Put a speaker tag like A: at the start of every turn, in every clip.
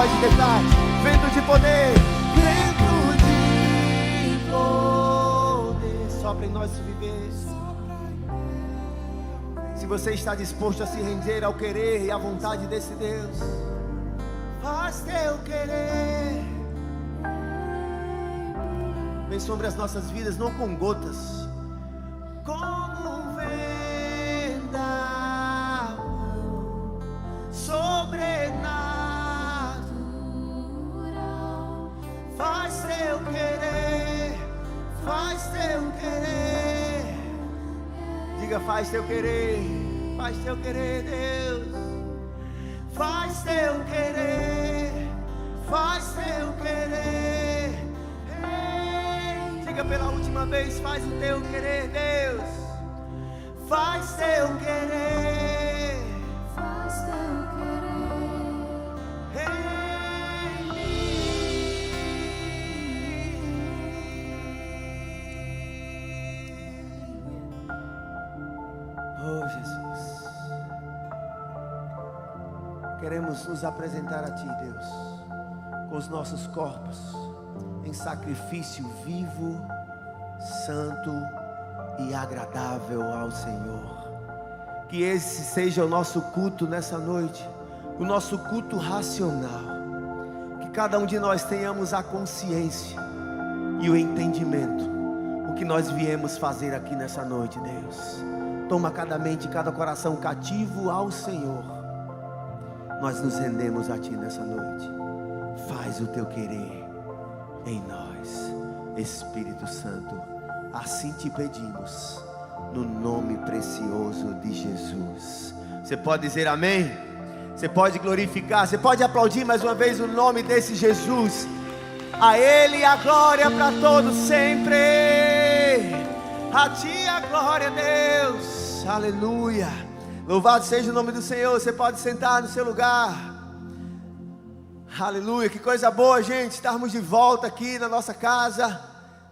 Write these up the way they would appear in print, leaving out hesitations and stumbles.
A: pode declarar. Vento de poder, vento de poder, sopra em nós viver. Se você está disposto a se render ao querer e à vontade desse Deus, faz teu querer. Vem sobre as nossas vidas, não com gotas, como vendaval sobrenatural. Faz teu querer, faz teu querer. Diga, faz teu querer, Deus. Faz teu querer, faz teu querer. Ei, diga pela última vez, faz o teu querer, Deus. Faz teu querer, faz teu querer. Oh, Jesus, queremos nos apresentar a Ti, Deus, com os nossos corpos em sacrifício vivo, santo e agradável ao Senhor. Que esse seja o nosso culto nessa noite, o nosso culto racional. Que cada um de nós tenhamos a consciência e o entendimento, o que nós viemos fazer aqui nessa noite, Deus. Toma cada mente, cada coração cativo ao Senhor. Nós nos rendemos a Ti nessa noite. Faz o Teu querer em nós, Espírito Santo. Assim te pedimos, no nome precioso de Jesus. Você pode dizer amém? Você pode glorificar, você pode aplaudir mais uma vez o nome desse Jesus. A Ele a glória para todos sempre. A Ti a glória, Deus. Aleluia. Louvado seja o nome do Senhor. Você pode sentar no seu lugar. Aleluia. Que coisa boa, gente, estarmos de volta aqui na nossa casa.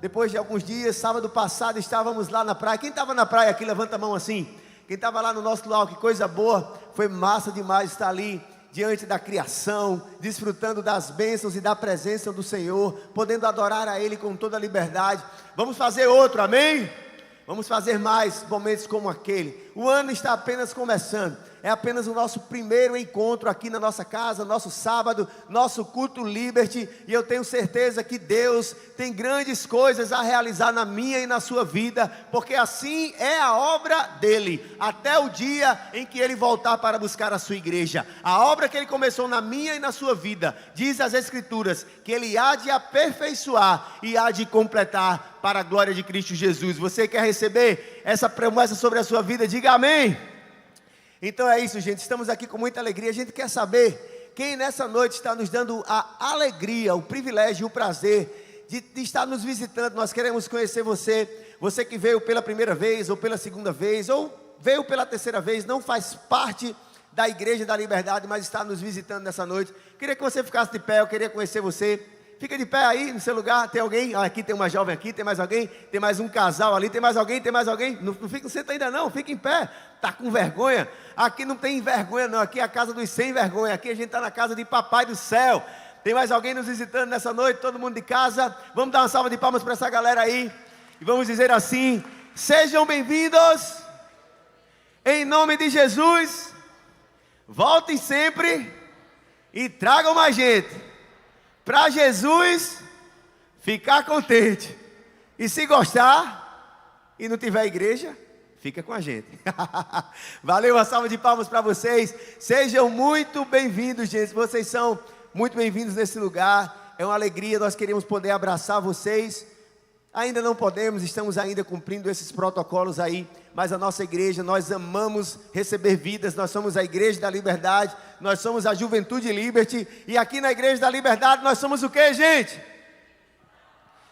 A: Depois de alguns dias, sábado passado estávamos lá na praia. Quem estava na praia aqui, levanta a mão assim. Quem estava lá no nosso lugar, que coisa boa. Foi massa demais estar ali diante da criação, desfrutando das bênçãos e da presença do Senhor, podendo adorar a Ele com toda a liberdade. Vamos fazer outro, amém? Vamos fazer mais momentos como aquele. O ano está apenas começando. É apenas o nosso primeiro encontro aqui na nossa casa, nosso sábado, nosso culto Liberty. E eu tenho certeza que Deus tem grandes coisas a realizar na minha e na sua vida, porque assim é a obra dEle, até o dia em que Ele voltar para buscar a sua igreja. A obra que Ele começou na minha e na sua vida, diz as Escrituras, que Ele há de aperfeiçoar e há de completar para a glória de Cristo Jesus. Você quer receber essa promessa sobre a sua vida? Diga amém. Então é isso, gente, estamos aqui com muita alegria. A gente quer saber quem nessa noite está nos dando a alegria, o privilégio, o prazer de estar nos visitando. Nós queremos conhecer você. Você que veio pela primeira vez, ou pela segunda vez, ou veio pela terceira vez, não faz parte da Igreja da Liberdade, mas está nos visitando nessa noite. Queria que você ficasse de pé, eu queria conhecer você. Fica de pé aí no seu lugar. Tem alguém? Aqui tem uma jovem aqui, tem mais alguém? Tem mais um casal ali, tem mais alguém? Tem mais alguém? Não senta ainda não, fica em pé. Tá com vergonha? Aqui não tem vergonha não, aqui é a casa dos sem vergonha. Aqui a gente está na casa de Papai do Céu. Tem mais alguém nos visitando nessa noite? Todo mundo de casa? Vamos dar uma salva de palmas para essa galera aí. E vamos dizer assim: sejam bem-vindos. Em nome de Jesus. Voltem sempre e tragam mais gente, para Jesus ficar contente. E se gostar e não tiver igreja, fica com a gente. Valeu, uma salva de palmas para vocês. Sejam muito bem-vindos, gente. Vocês são muito bem-vindos nesse lugar. É uma alegria, nós queremos poder abraçar vocês. Ainda não podemos, estamos ainda cumprindo esses protocolos aí, mas a nossa igreja, nós amamos receber vidas. Nós somos a Igreja da Liberdade, nós somos a Juventude Liberty, e aqui na Igreja da Liberdade nós somos o que, gente?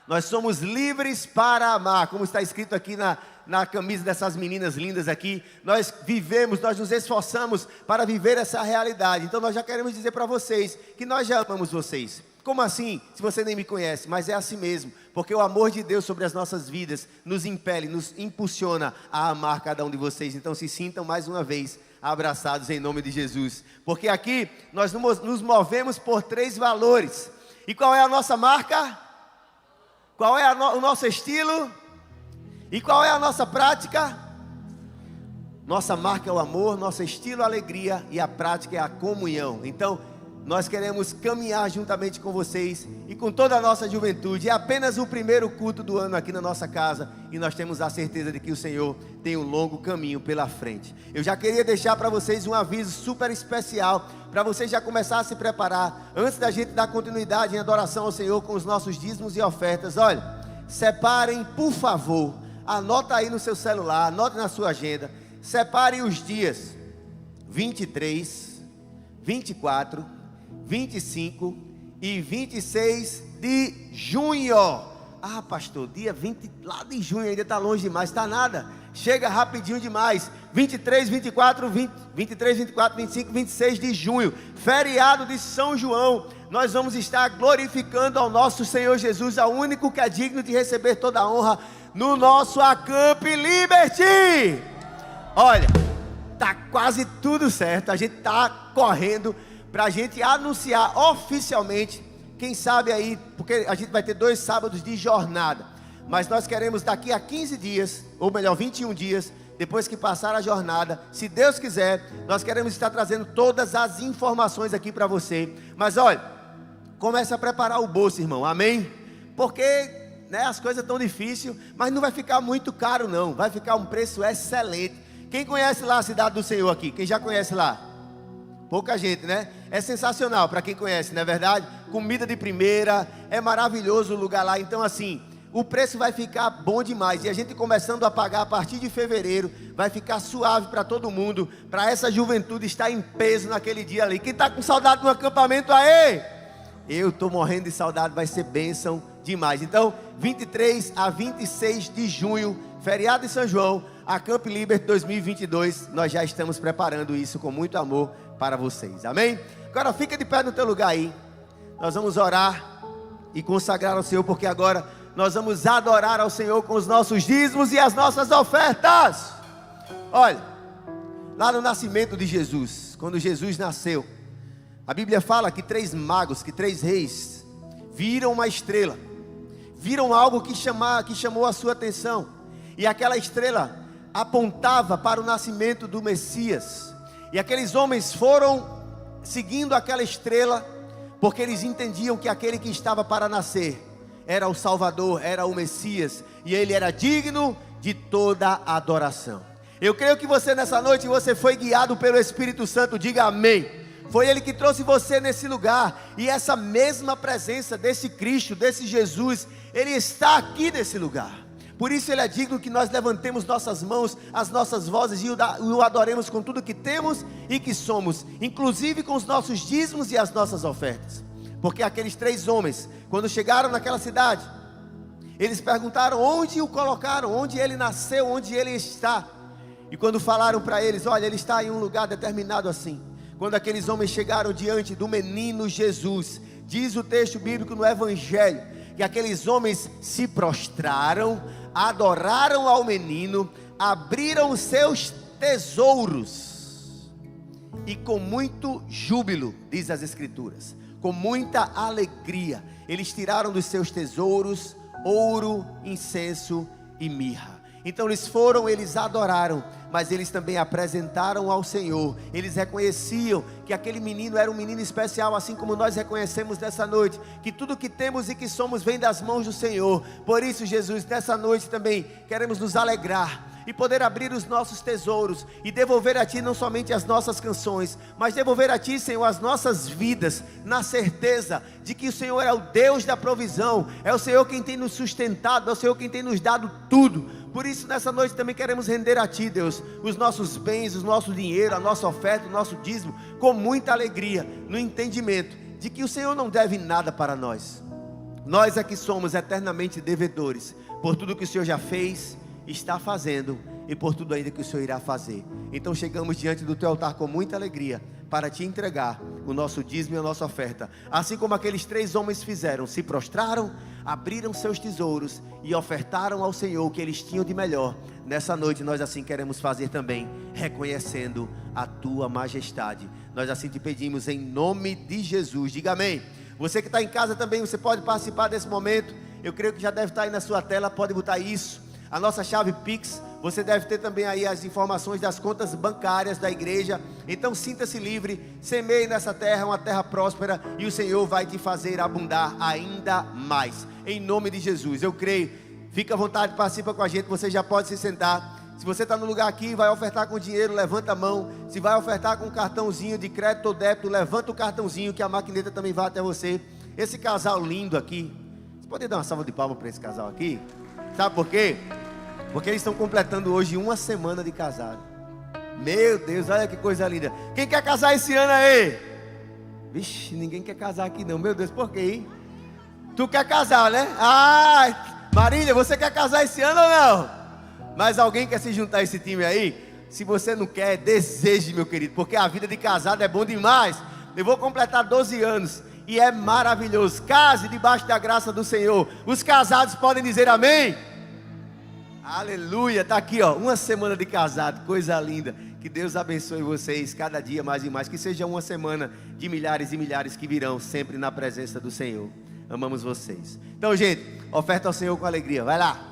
A: Nós somos livres para amar, como está escrito aqui na camisa dessas meninas lindas aqui. Nós vivemos, nós nos esforçamos para viver essa realidade. Então nós já queremos dizer para vocês que nós já amamos vocês. Como assim? Se você nem me conhece, mas é assim mesmo, porque o amor de Deus sobre as nossas vidas nos impele, nos impulsiona a amar cada um de vocês. Então se sintam mais uma vez abraçados em nome de Jesus. Porque aqui nós nos movemos por 3 valores. E qual é a nossa marca? Qual é o nosso estilo? E qual é a nossa prática? Nossa marca é o amor, nosso estilo é a alegria e a prática é a comunhão. Então, nós queremos caminhar juntamente com vocês e com toda a nossa juventude. É apenas o primeiro culto do ano aqui na nossa casa e nós temos a certeza de que o Senhor tem um longo caminho pela frente. Eu já queria deixar para vocês um aviso super especial, para vocês já começar a se preparar, antes da gente dar continuidade em adoração ao Senhor com os nossos dízimos e ofertas. Olha, separem, por favor, anota aí no seu celular, anote na sua agenda, separem os dias 23, 24, 25 e 26 de junho. Ah, pastor, dia 20 lá de junho ainda está longe demais, está nada, chega rapidinho demais. 23, 24, 25, 26 de junho, feriado de São João. Nós vamos estar glorificando ao nosso Senhor Jesus, ao único que é digno de receber toda a honra, no nosso Acamp Liberty. Olha, tá quase tudo certo, a gente tá correndo para a gente anunciar oficialmente, quem sabe aí, porque a gente vai ter 2 sábados de jornada, mas nós queremos daqui a 15 dias, ou melhor 21 dias, depois que passar a jornada, se Deus quiser, nós queremos estar trazendo todas as informações aqui para você. Mas olha, comece a preparar o bolso, irmão, amém? Porque as coisas estão difíceis, mas não vai ficar muito caro não, vai ficar um preço excelente. Quem conhece lá a Cidade do Senhor aqui? Quem já conhece lá? Pouca gente, né? É sensacional para quem conhece, não é verdade? Comida de primeira, é maravilhoso o lugar lá. Então assim, o preço vai ficar bom demais. E a gente começando a pagar a partir de fevereiro, vai ficar suave para todo mundo, para essa juventude estar em peso naquele dia ali. Quem está com saudade do acampamento aí? Eu estou morrendo de saudade, vai ser bênção demais. Então, 23 a 26 de junho, feriado de São João, Acamp Liberty 2022, nós já estamos preparando isso com muito amor para vocês, amém? Agora fica de pé no teu lugar aí, nós vamos orar e consagrar ao Senhor, porque agora nós vamos adorar ao Senhor com os nossos dízimos e as nossas ofertas. Olha, lá no nascimento de Jesus, quando Jesus nasceu, a Bíblia fala que 3 magos, que 3 reis viram uma estrela, viram algo que chamou a sua atenção, e aquela estrela apontava para o nascimento do Messias, e aqueles homens foram seguindo aquela estrela, porque eles entendiam que aquele que estava para nascer era o Salvador, era o Messias, e ele era digno de toda a adoração. Eu creio que você nessa noite, você foi guiado pelo Espírito Santo, diga amém. Foi ele que trouxe você nesse lugar, e essa mesma presença desse Cristo, desse Jesus, ele está aqui nesse lugar. Por isso ele é digno que nós levantemos nossas mãos, as nossas vozes e o adoremos com tudo que temos e que somos, inclusive com os nossos dízimos e as nossas ofertas. Porque aqueles 3 homens, quando chegaram naquela cidade, eles perguntaram onde o colocaram, onde ele nasceu, onde ele está. E quando falaram para eles, olha, ele está em um lugar determinado assim. Quando aqueles homens chegaram diante do menino Jesus, diz o texto bíblico no Evangelho, que aqueles homens se prostraram, adoraram ao menino, abriram os seus tesouros, e com muito júbilo, diz as Escrituras, com muita alegria, eles tiraram dos seus tesouros ouro, incenso e mirra. Então eles adoraram, mas eles também apresentaram ao Senhor. Eles reconheciam que aquele menino era um menino especial, assim como nós reconhecemos nessa noite, que tudo que temos e que somos vem das mãos do Senhor. Por isso, Jesus, nessa noite também queremos nos alegrar e poder abrir os nossos tesouros e devolver a Ti não somente as nossas canções, mas devolver a Ti, Senhor, as nossas vidas, na certeza de que o Senhor é o Deus da provisão, é o Senhor quem tem nos sustentado, é o Senhor quem tem nos dado tudo. Por isso nessa noite também queremos render a Ti, Deus, os nossos bens, o nosso dinheiro, a nossa oferta, o nosso dízimo, com muita alegria, no entendimento de que o Senhor não deve nada para nós. Nós é que somos eternamente devedores, por tudo que o Senhor já fez está fazendo e por tudo ainda que o Senhor irá fazer. Então chegamos diante do teu altar com muita alegria para te entregar o nosso dízimo e a nossa oferta, assim como aqueles 3 homens fizeram: se prostraram, abriram seus tesouros e ofertaram ao Senhor o que eles tinham de melhor. Nessa noite nós assim queremos fazer também, reconhecendo a tua majestade. Nós assim te pedimos em nome de Jesus. Diga amém. Você que está em casa também, você pode participar desse momento. Eu creio que já deve estar aí na sua tela, pode botar isso. A nossa chave Pix, você deve ter também aí as informações das contas bancárias da igreja. Então sinta-se livre, semeie nessa terra, uma terra próspera, e o Senhor vai te fazer abundar ainda mais, em nome de Jesus. Eu creio, fica à vontade, participa com a gente, você já pode se sentar. Se você está no lugar aqui, vai ofertar com dinheiro, levanta a mão. Se vai ofertar com um cartãozinho de crédito ou débito, levanta o cartãozinho, que a maquineta também vai até você. Esse casal lindo aqui, você pode dar uma salva de palmas para esse casal aqui? Sabe por quê? Porque eles estão completando hoje 1 semana de casado. Meu Deus, olha que coisa linda. Quem quer casar esse ano aí? Vixe, ninguém quer casar aqui não. Meu Deus, por quê, hein? Tu quer casar, né? Ah, Marília, você quer casar esse ano ou não? Mas alguém quer se juntar a esse time aí? Se você não quer, deseje, meu querido, porque a vida de casado é bom demais. Eu vou completar 12 anos e é maravilhoso. Case debaixo da graça do Senhor. Os casados podem dizer amém? Aleluia, está aqui, ó, 1 semana de casado, coisa linda. Que Deus abençoe vocês cada dia mais e mais. Que seja 1 semana de milhares e milhares que virão sempre na presença do Senhor. Amamos vocês. Então, gente, oferta ao Senhor com alegria. Vai lá.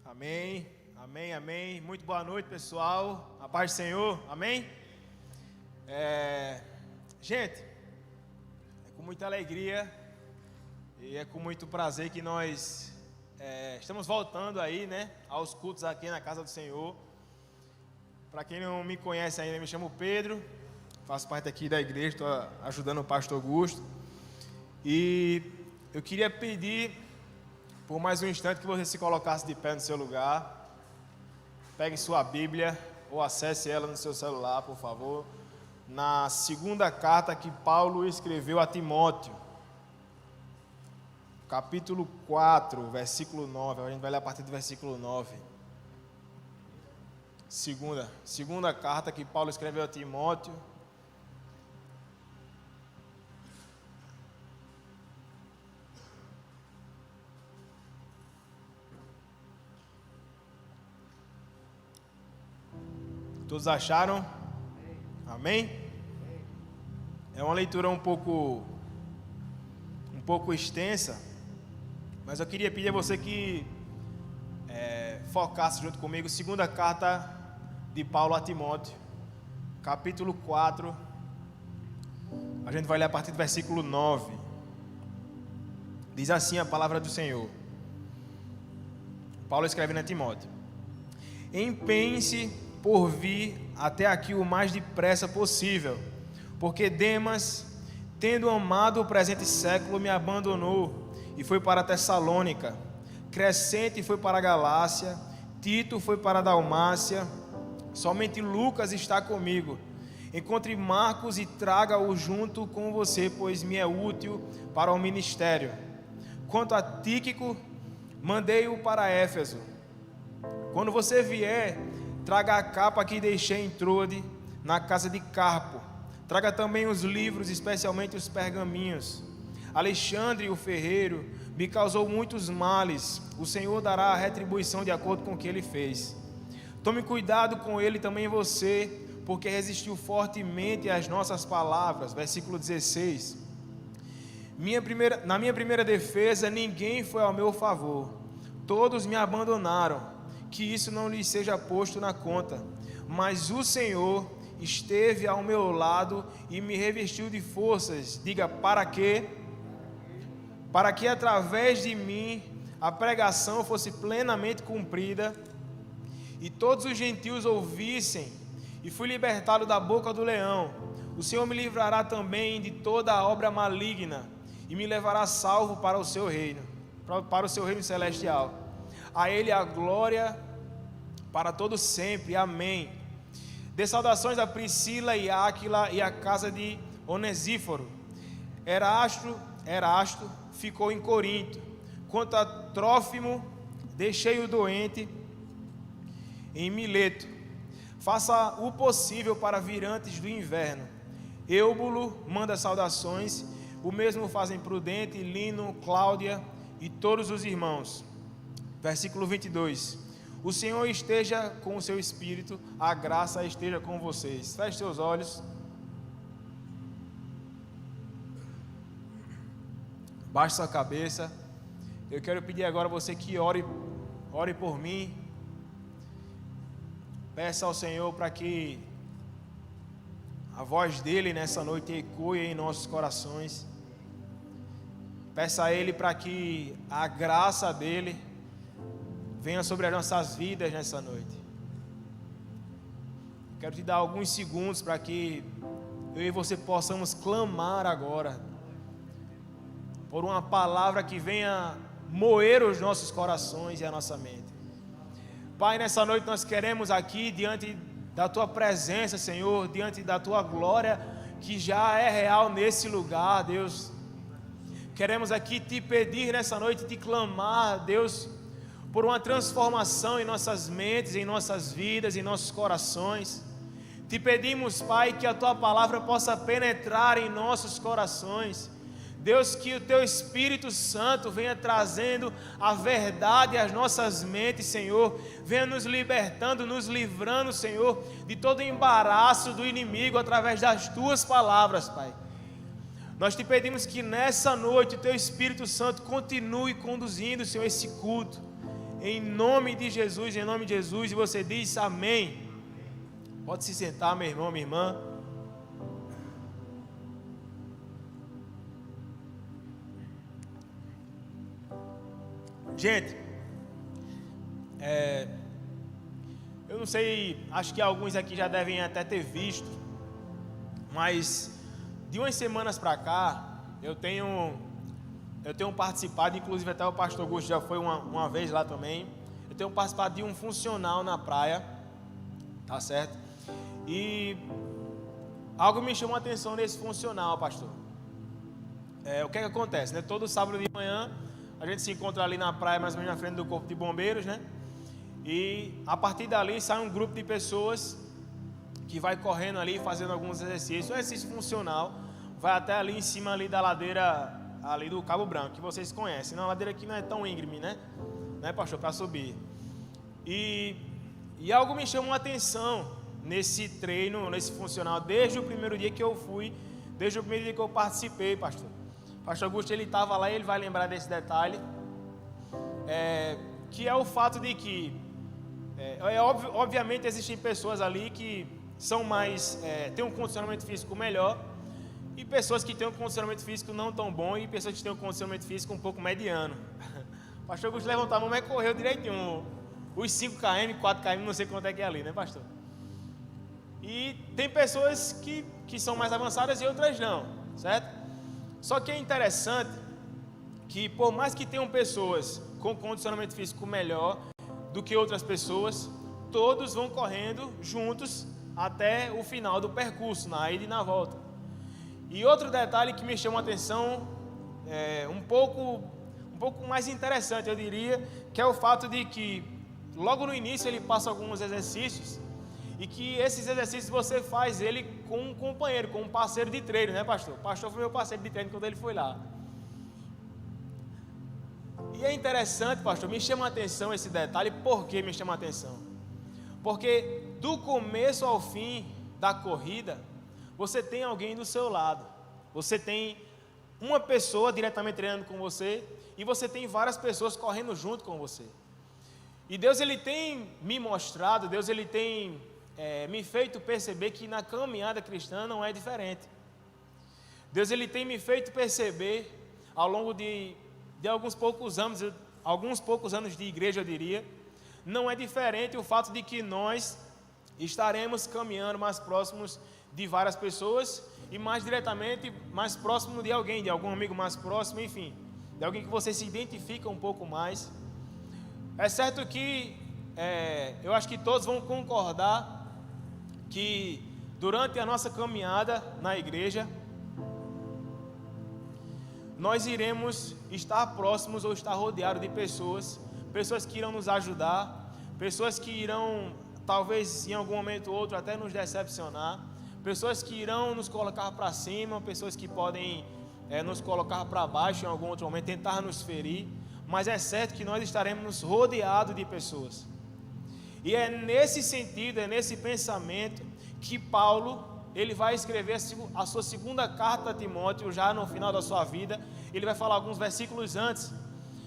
B: Amém, amém, amém. Muito boa noite, pessoal. A paz do Senhor, amém? Gente, é com muita alegria e é com muito prazer que nós estamos voltando aí, né, aos cultos aqui na casa do Senhor. Para quem não me conhece ainda, me chamo Pedro, faço parte aqui da igreja, estou ajudando o pastor Augusto. E eu queria pedir por mais um instante que você se colocasse de pé no seu lugar. Pegue sua Bíblia ou acesse ela no seu celular, por favor. Na segunda carta que Paulo escreveu a Timóteo, capítulo 4, versículo 9. A gente vai ler a partir do versículo 9. Segunda carta que Paulo escreveu a Timóteo. Todos acharam? Amém? É uma leitura um pouco extensa, mas eu queria pedir a você que focasse junto comigo. Segunda carta de Paulo a Timóteo, capítulo 4. A gente vai ler a partir do versículo 9. Diz assim a palavra do Senhor. Paulo escrevendo a Timóteo: empenhe-se por vir até aqui o mais depressa possível, porque Demas, tendo amado o presente século, me abandonou e foi para Tessalônica. Crescente foi para a Galácia, Tito foi para a Dalmácia, somente Lucas está comigo. Encontre Marcos e traga-o junto com você, pois me é útil para o ministério. Quanto a Tíquico, mandei-o para Éfeso. Quando você vier, traga a capa que deixei em Trode, na casa de Carpo. Traga também os livros, especialmente os pergaminhos. Alexandre, o ferreiro, me causou muitos males. O Senhor dará a retribuição de acordo com o que ele fez. Tome cuidado com ele também você, porque resistiu fortemente às nossas palavras. Versículo 16. Na minha primeira defesa, ninguém foi ao meu favor. Todos me abandonaram. Que isso não lhes seja posto na conta, mas o Senhor esteve ao meu lado e me revestiu de forças. Diga, para quê? Para que através de mim a pregação fosse plenamente cumprida e todos os gentios ouvissem, e fui libertado da boca do leão. O Senhor me livrará também de toda a obra maligna e me levará salvo para o seu reino, para o seu reino celestial. A Ele a glória para todos sempre. Amém. Dê saudações a Priscila e Áquila e a casa de Onesíforo. Erasto ficou em Corinto. Quanto a Trófimo, deixei-o doente em Mileto. Faça o possível para vir antes do inverno. Eubulo manda saudações. O mesmo fazem Prudente, Lino, Cláudia e todos os irmãos. Versículo 22. O Senhor esteja com o seu espírito, a graça esteja com vocês. Feche seus olhos. Baixe sua cabeça. Eu quero pedir agora a você que ore por mim. Peça ao Senhor para que a voz dele nessa noite ecoe em nossos corações. Peça a ele para que a graça dele venha sobre as nossas vidas nessa noite. Quero te dar alguns segundos para que eu e você possamos clamar agora por uma palavra que venha moer os nossos corações e a nossa mente. Pai, nessa noite nós queremos aqui, diante da Tua presença, Senhor, diante da Tua glória, que já é real nesse lugar, Deus. Queremos aqui te pedir nessa noite, te clamar, Deus, por uma transformação em nossas mentes, em nossas vidas, em nossos corações. Te pedimos, Pai, que a Tua palavra possa penetrar em nossos corações. Deus, que o Teu Espírito Santo venha trazendo a verdade às nossas mentes, Senhor. Venha nos libertando, nos livrando, Senhor, de todo embaraço do inimigo através das Tuas palavras, Pai. Nós te pedimos que nessa noite o Teu Espírito Santo continue conduzindo, Senhor, esse culto. Em nome de Jesus, e você diz amém. Pode se sentar, meu irmão, minha irmã. Gente, eu não sei, acho que alguns aqui já devem até ter visto, mas de umas semanas para cá, eu tenho participado, inclusive até o pastor Augusto já foi uma vez lá também. Eu tenho participado de um funcional na praia, tá certo? E algo me chamou a atenção nesse funcional, pastor. O que é que acontece, né? Todo sábado de manhã a gente se encontra ali na praia, mais ou menos na frente do Corpo de Bombeiros, né? E a partir dali sai um grupo de pessoas que vai correndo ali, fazendo alguns exercícios. Um exercício funcional, vai até ali em cima ali da ladeira ali do Cabo Branco, que vocês conhecem. Não, a ladeira aqui não é tão íngreme, né? Né, pastor? Para subir. E algo me chamou a atenção nesse treino, nesse funcional, desde o primeiro dia que eu fui, desde o primeiro dia que eu participei, pastor. Pastor Augusto, ele estava lá e ele vai lembrar desse detalhe, que é o fato de que, obviamente existem pessoas ali que são mais, têm um condicionamento físico melhor, e pessoas que têm um condicionamento físico não tão bom, e pessoas que têm um condicionamento físico um pouco mediano. Pastor Augusto levantou a mão, mas correu direitinho, os 5 km, 4 km, não sei quanto é que é ali, né, pastor? E tem pessoas que são mais avançadas e outras não, certo? Só que é interessante que, por mais que tenham pessoas com condicionamento físico melhor do que outras pessoas, todos vão correndo juntos até o final do percurso, na ida e na volta. E outro detalhe que me chama a atenção, um pouco mais interessante, eu diria, que é o fato de que logo no início ele passa alguns exercícios, e que esses exercícios você faz ele com um companheiro, com um parceiro de treino, né, pastor? O pastor foi meu parceiro de treino quando ele foi lá. E é interessante, pastor, me chama a atenção esse detalhe. Por que me chama a atenção? Porque do começo ao fim da corrida, você tem alguém do seu lado. Você tem uma pessoa diretamente treinando com você, e você tem várias pessoas correndo junto com você. E Deus, ele tem me mostrado, Deus, ele tem me feito perceber que na caminhada cristã não é diferente. Deus, ele tem me feito perceber ao longo de alguns poucos anos de igreja, eu diria, não é diferente o fato de que nós estaremos caminhando mais próximos de várias pessoas e mais diretamente mais próximo de alguém, de algum amigo mais próximo, enfim, de alguém que você se identifica um pouco mais. É certo que eu acho que todos vão concordar que durante a nossa caminhada na igreja, nós iremos estar próximos ou estar rodeados de pessoas que irão nos ajudar, pessoas que irão, talvez em algum momento ou outro, até nos decepcionar, pessoas que irão nos colocar para cima, pessoas que podem nos colocar para baixo em algum outro momento, tentar nos ferir, mas é certo que nós estaremos rodeados de pessoas. E é nesse sentido, é nesse pensamento que Paulo, ele vai escrever a sua segunda carta a Timóteo, já no final da sua vida. Ele vai falar alguns versículos antes,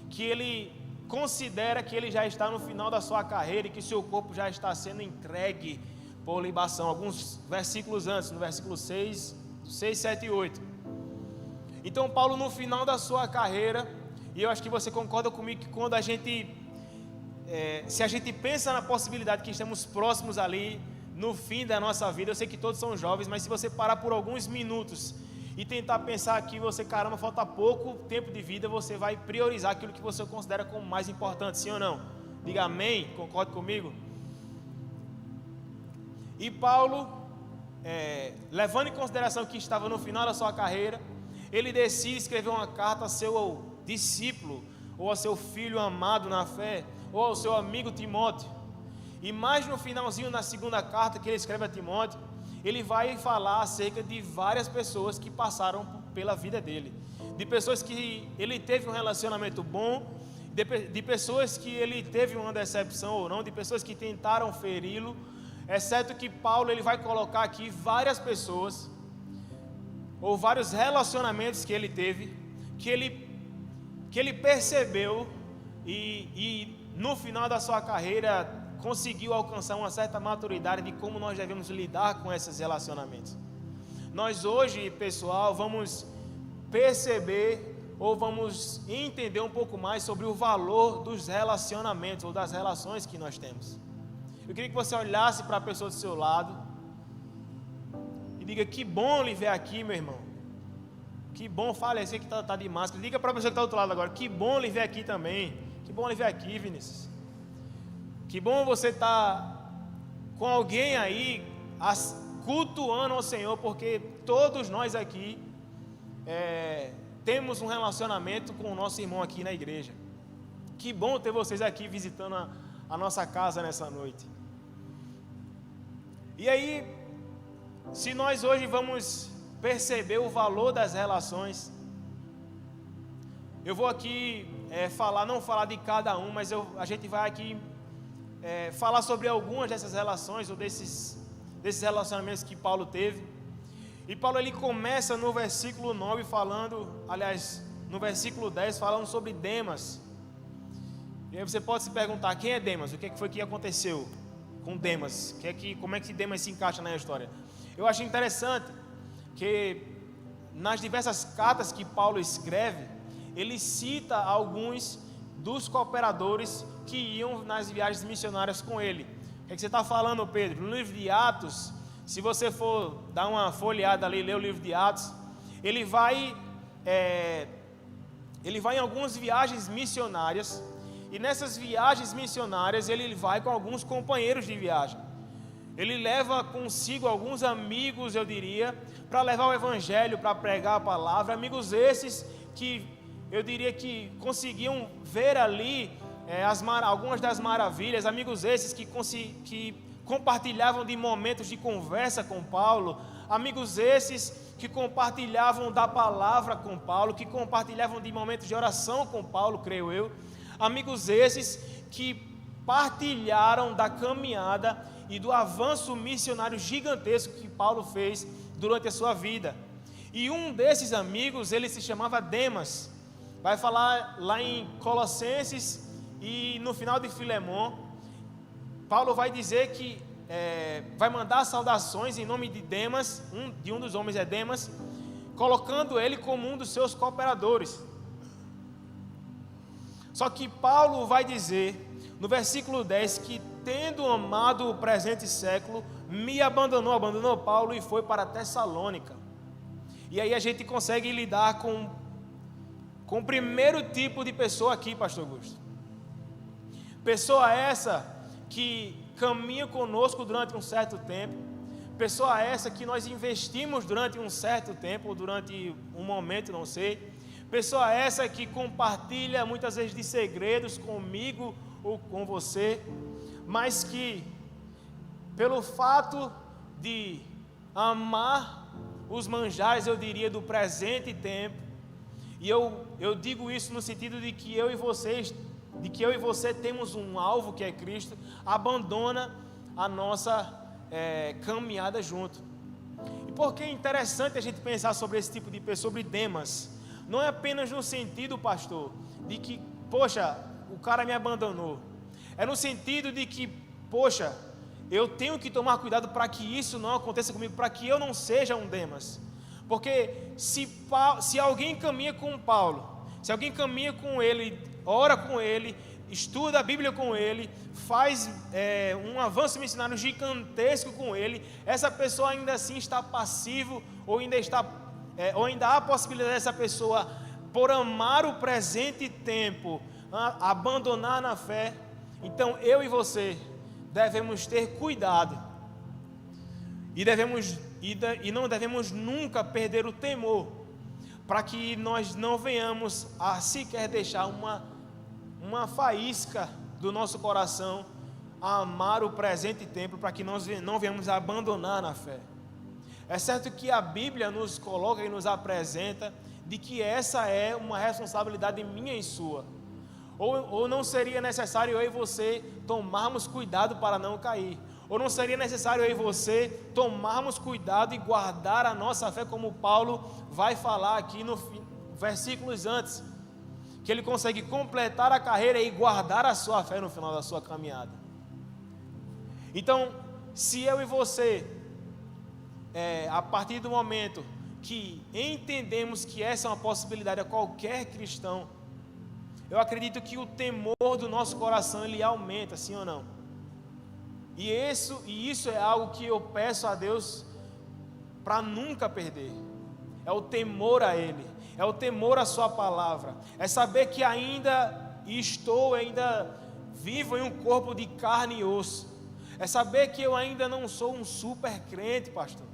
B: que ele considera que ele já está no final da sua carreira e que seu corpo já está sendo entregue por libação. Alguns versículos antes, no versículo 6, 7 e 8. Então Paulo, no final da sua carreira, e eu acho que você concorda comigo que quando se a gente pensa na possibilidade que estamos próximos ali, no fim da nossa vida, eu sei que todos são jovens, mas se você parar por alguns minutos e tentar pensar que você, caramba, falta pouco tempo de vida, você vai priorizar aquilo que você considera como mais importante, sim ou não? Diga amém, concorde comigo? E Paulo, levando em consideração que estava no final da sua carreira, ele decide escrever uma carta ao seu discípulo, ou ao seu filho amado na fé, ou ao seu amigo Timóteo. E mais no finalzinho, na segunda carta que ele escreve a Timóteo, ele vai falar acerca de várias pessoas que passaram pela vida dele, de pessoas que ele teve um relacionamento bom, de pessoas que ele teve uma decepção ou não, de pessoas que tentaram feri-lo. É certo que Paulo, ele vai colocar aqui várias pessoas, ou vários relacionamentos que ele teve, que ele percebeu e no final da sua carreira conseguiu alcançar uma certa maturidade de como nós devemos lidar com esses relacionamentos. Nós hoje, pessoal, vamos perceber ou vamos entender um pouco mais sobre o valor dos relacionamentos ou das relações que nós temos. Eu queria que você olhasse para a pessoa do seu lado e diga: que bom lhe ver aqui, meu irmão. Que bom, fale assim que está de máscara. Diga para a pessoa que está do outro lado agora: que bom lhe ver aqui também. Que bom lhe ver aqui, Vinícius. Que bom você estar com alguém aí cultuando ao Senhor, porque todos nós aqui temos um relacionamento com o nosso irmão aqui na igreja. Que bom ter vocês aqui visitando a nossa casa nessa noite. E aí, se nós hoje vamos perceber o valor das relações, eu vou aqui não falar de cada um, mas a gente vai aqui falar sobre algumas dessas relações, ou desses relacionamentos que Paulo teve. E Paulo, ele começa no versículo 9 no versículo 10, falando sobre Demas. E aí você pode se perguntar, quem é Demas? O que foi que aconteceu com Demas? Como é que Demas se encaixa na história? Eu acho interessante que nas diversas cartas que Paulo escreve, ele cita alguns dos cooperadores que iam nas viagens missionárias com ele. O que você está falando, Pedro? No livro de Atos, se você for dar uma folheada ali, ler o livro de Atos, ele vai em algumas viagens missionárias, e nessas viagens missionárias ele vai com alguns companheiros de viagem. Ele leva consigo alguns amigos, eu diria, para levar o evangelho, para pregar a palavra. Amigos esses que eu diria que conseguiam ver ali algumas das maravilhas. Amigos esses que compartilhavam de momentos de conversa com Paulo. Amigos esses que compartilhavam da palavra com Paulo, que compartilhavam de momentos de oração com Paulo, creio eu. Amigos esses que partilharam da caminhada e do avanço missionário gigantesco que Paulo fez durante a sua vida. E um desses amigos, ele se chamava Demas. Vai falar lá em Colossenses e no final de Filemon, Paulo vai dizer que vai mandar saudações em nome de Demas, um dos homens é Demas, colocando ele como um dos seus cooperadores. Só que Paulo vai dizer no versículo 10 que, tendo amado o presente século, me abandonou Paulo e foi para Tessalônica. E aí a gente consegue lidar com o primeiro tipo de pessoa aqui, pastor Augusto. Pessoa essa que caminha conosco durante um certo tempo, pessoa essa que nós investimos durante um certo tempo, ou durante um momento, não sei. Pessoa essa que compartilha muitas vezes de segredos comigo ou com você, mas que, pelo fato de amar os manjares, eu diria, do presente tempo, e eu digo isso no sentido de que eu e você temos um alvo que é Cristo, abandona a nossa caminhada junto. E por que é interessante a gente pensar sobre esse tipo de pessoa, sobre Demas? Não é apenas no sentido, pastor, de que, poxa, o cara me abandonou. É no sentido de que, poxa, eu tenho que tomar cuidado para que isso não aconteça comigo, para que eu não seja um Demas. Porque se alguém caminha com Paulo, se alguém caminha com ele, ora com ele, estuda a Bíblia com ele, faz um avanço missionário gigantesco com ele, essa pessoa ainda assim está passivo, ou ainda há a possibilidade dessa pessoa, por amar o presente tempo, abandonar na fé. Então eu e você devemos ter cuidado e não devemos nunca perder o temor, para que nós não venhamos a sequer deixar uma faísca do nosso coração a amar o presente tempo, para que nós não venhamos a abandonar na fé. É certo que a Bíblia nos coloca e nos apresenta de que essa é uma responsabilidade minha e sua. Ou não seria necessário eu e você tomarmos cuidado para não cair. Ou não seria necessário eu e você tomarmos cuidado e guardar a nossa fé, como Paulo vai falar aqui no versículos antes, que ele consegue completar a carreira e guardar a sua fé no final da sua caminhada. Então, se eu e você, a partir do momento que entendemos que essa é uma possibilidade a qualquer cristão, eu acredito que o temor do nosso coração ele aumenta, sim ou não? E isso é algo que eu peço a Deus para nunca perder. É o temor a Ele, é o temor à Sua palavra, é saber que ainda vivo em um corpo de carne e osso, é saber que eu ainda não sou um super crente, pastor.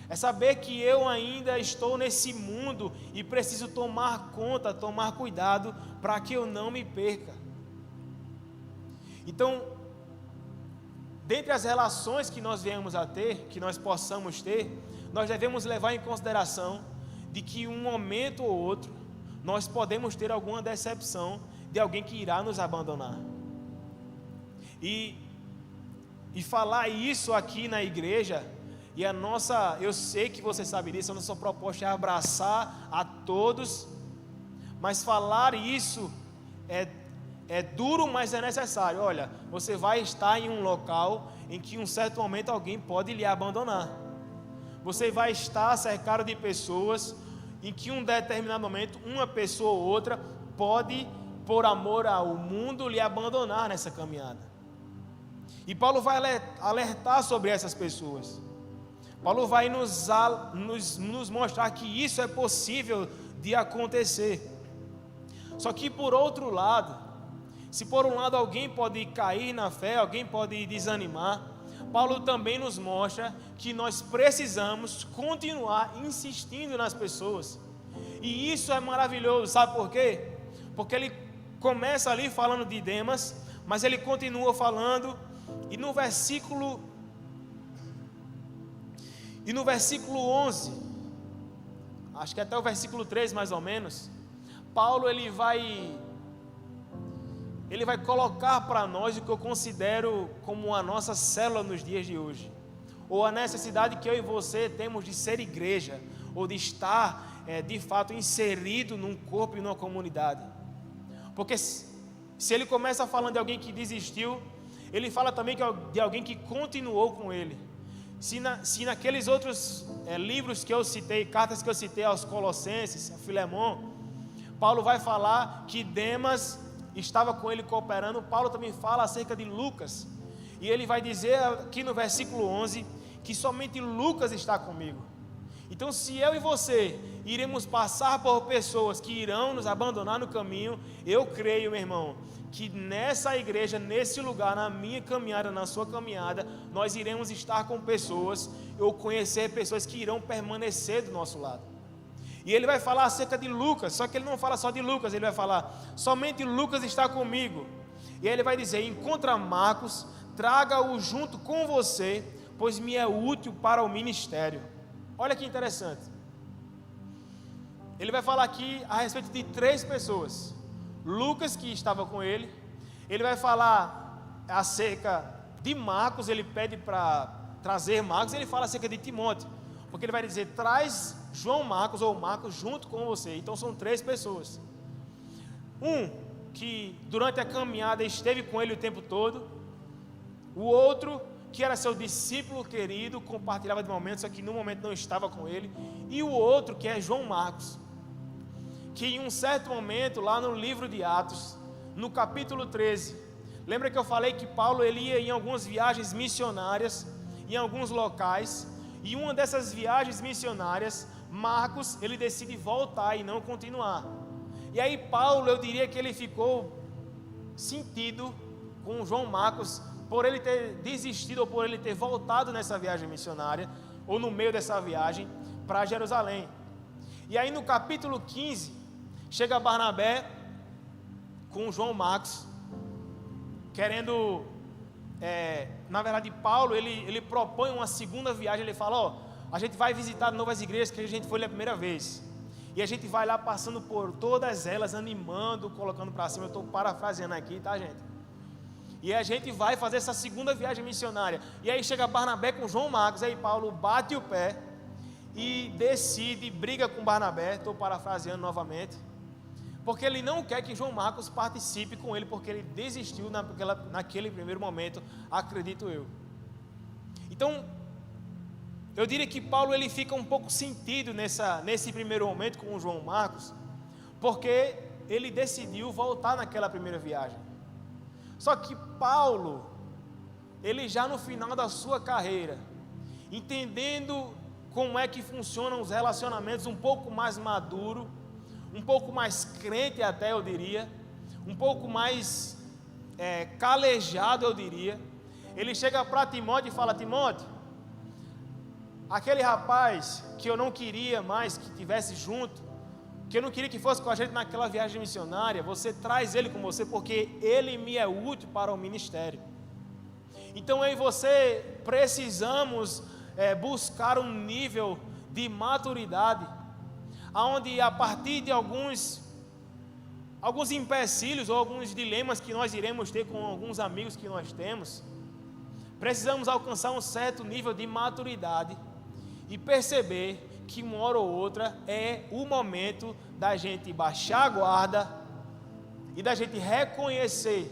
B: É saber que eu ainda estou nesse mundo e preciso tomar conta, tomar cuidado para que eu não me perca. Então, dentre as relações que nós venhamos a ter, que nós possamos ter, nós devemos levar em consideração de que um momento ou outro nós podemos ter alguma decepção de alguém que irá nos abandonar. E falar isso aqui na igreja, eu sei que você sabe disso, a nossa proposta é abraçar a todos, mas falar isso é duro, mas é necessário. Olha, você vai estar em um local em que em um certo momento alguém pode lhe abandonar. Você vai estar cercado de pessoas em que em um determinado momento uma pessoa ou outra pode, por amor ao mundo, lhe abandonar nessa caminhada. E Paulo vai alertar sobre essas pessoas. Paulo vai nos mostrar que isso é possível de acontecer. Só que por outro lado, se por um lado alguém pode cair na fé, alguém pode desanimar, Paulo também nos mostra que nós precisamos continuar insistindo nas pessoas. E isso é maravilhoso, sabe por quê? Porque ele começa ali falando de Demas, mas ele continua falando, e no versículo 11, acho que até o versículo 3 mais ou menos, Paulo ele vai colocar para nós o que eu considero como a nossa célula nos dias de hoje, ou a necessidade que eu e você temos de ser igreja, ou de estar de fato inserido num corpo e numa comunidade. Porque se ele começa falando de alguém que desistiu, ele fala também de alguém que continuou com ele. Se naqueles outros livros que eu citei, cartas que eu citei aos Colossenses, a Filemon, Paulo vai falar que Demas estava com ele cooperando. Paulo também fala acerca de Lucas, e ele vai dizer aqui no versículo 11, que somente Lucas está comigo. Então, se eu e você iremos passar por pessoas que irão nos abandonar no caminho, eu creio, meu irmão, que nessa igreja, nesse lugar, na minha caminhada, na sua caminhada, nós iremos estar com pessoas, ou conhecer pessoas que irão permanecer do nosso lado. E ele vai falar acerca de Lucas, só que ele não fala só de Lucas, ele vai falar, somente Lucas está comigo. E aí ele vai dizer, encontra Marcos, traga-o junto com você, pois me é útil para o ministério. Olha que interessante. Ele vai falar aqui a respeito de 3 pessoas. Lucas, que estava com ele. Ele vai falar acerca de Marcos, ele pede para trazer Marcos. Ele fala acerca de Timóteo, porque ele vai dizer, traz João Marcos ou Marcos junto com você. Então são 3 pessoas. Um que durante a caminhada esteve com ele o tempo todo. O outro que era seu discípulo querido, compartilhava de momentos, só que no momento não estava com ele. E o outro que é João Marcos, que em um certo momento, lá no livro de Atos, no capítulo 13, lembra que eu falei que Paulo ele ia em algumas viagens missionárias, em alguns locais, e uma dessas viagens missionárias, Marcos, ele decide voltar e não continuar. E aí Paulo, eu diria que ele ficou sentido com João Marcos, por ele ter desistido, ou por ele ter voltado nessa viagem missionária, ou no meio dessa viagem, para Jerusalém. E aí no capítulo 15, chega Barnabé com João Marcos, querendo, na verdade Paulo, ele propõe uma segunda viagem. Ele fala, a gente vai visitar de novo as igrejas que a gente foi a primeira vez, e a gente vai lá passando por todas elas, animando, colocando para cima. Eu estou parafraseando aqui, tá, gente? E a gente vai fazer essa segunda viagem missionária. E aí chega Barnabé com João Marcos, aí Paulo bate o pé e decide, briga com Barnabé, estou parafraseando novamente, porque ele não quer que João Marcos participe com ele, porque ele desistiu naquele primeiro momento, acredito eu. Então, eu diria que Paulo ele fica um pouco sentido nesse primeiro momento com o João Marcos, porque ele decidiu voltar naquela primeira viagem. Só que Paulo, ele já no final da sua carreira, entendendo como é que funcionam os relacionamentos, um pouco mais maduro, um pouco mais crente até eu diria, um pouco mais calejado eu diria, ele chega para Timóteo e fala, Timóteo, aquele rapaz que eu não queria mais que estivesse junto, que eu não queria que fosse com a gente naquela viagem missionária, você traz ele com você, porque ele me é útil para o ministério. Então eu e você precisamos buscar um nível de maturidade, onde a partir de alguns empecilhos ou alguns dilemas que nós iremos ter com alguns amigos que nós temos, precisamos alcançar um certo nível de maturidade e perceber que uma hora ou outra é o momento da gente baixar a guarda e da gente reconhecer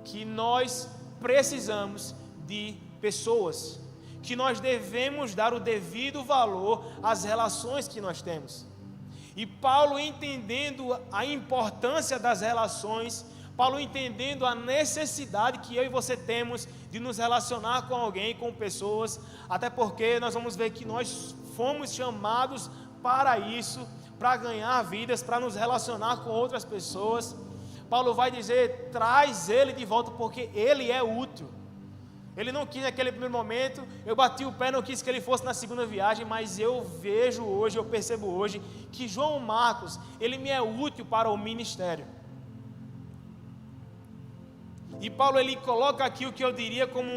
B: que nós precisamos de pessoas, que nós devemos dar o devido valor às relações que nós temos. E Paulo, entendendo a importância das relações, Paulo entendendo a necessidade que eu e você temos de nos relacionar com alguém, com pessoas, até porque nós vamos ver que nós fomos chamados para isso, para ganhar vidas, para nos relacionar com outras pessoas. Paulo vai dizer, traz ele de volta, porque ele é útil. Ele não quis naquele primeiro momento, eu bati o pé, não quis que ele fosse na segunda viagem, mas eu vejo hoje, eu percebo hoje, que João Marcos, ele me é útil para o ministério. E Paulo, ele coloca aqui o que eu diria como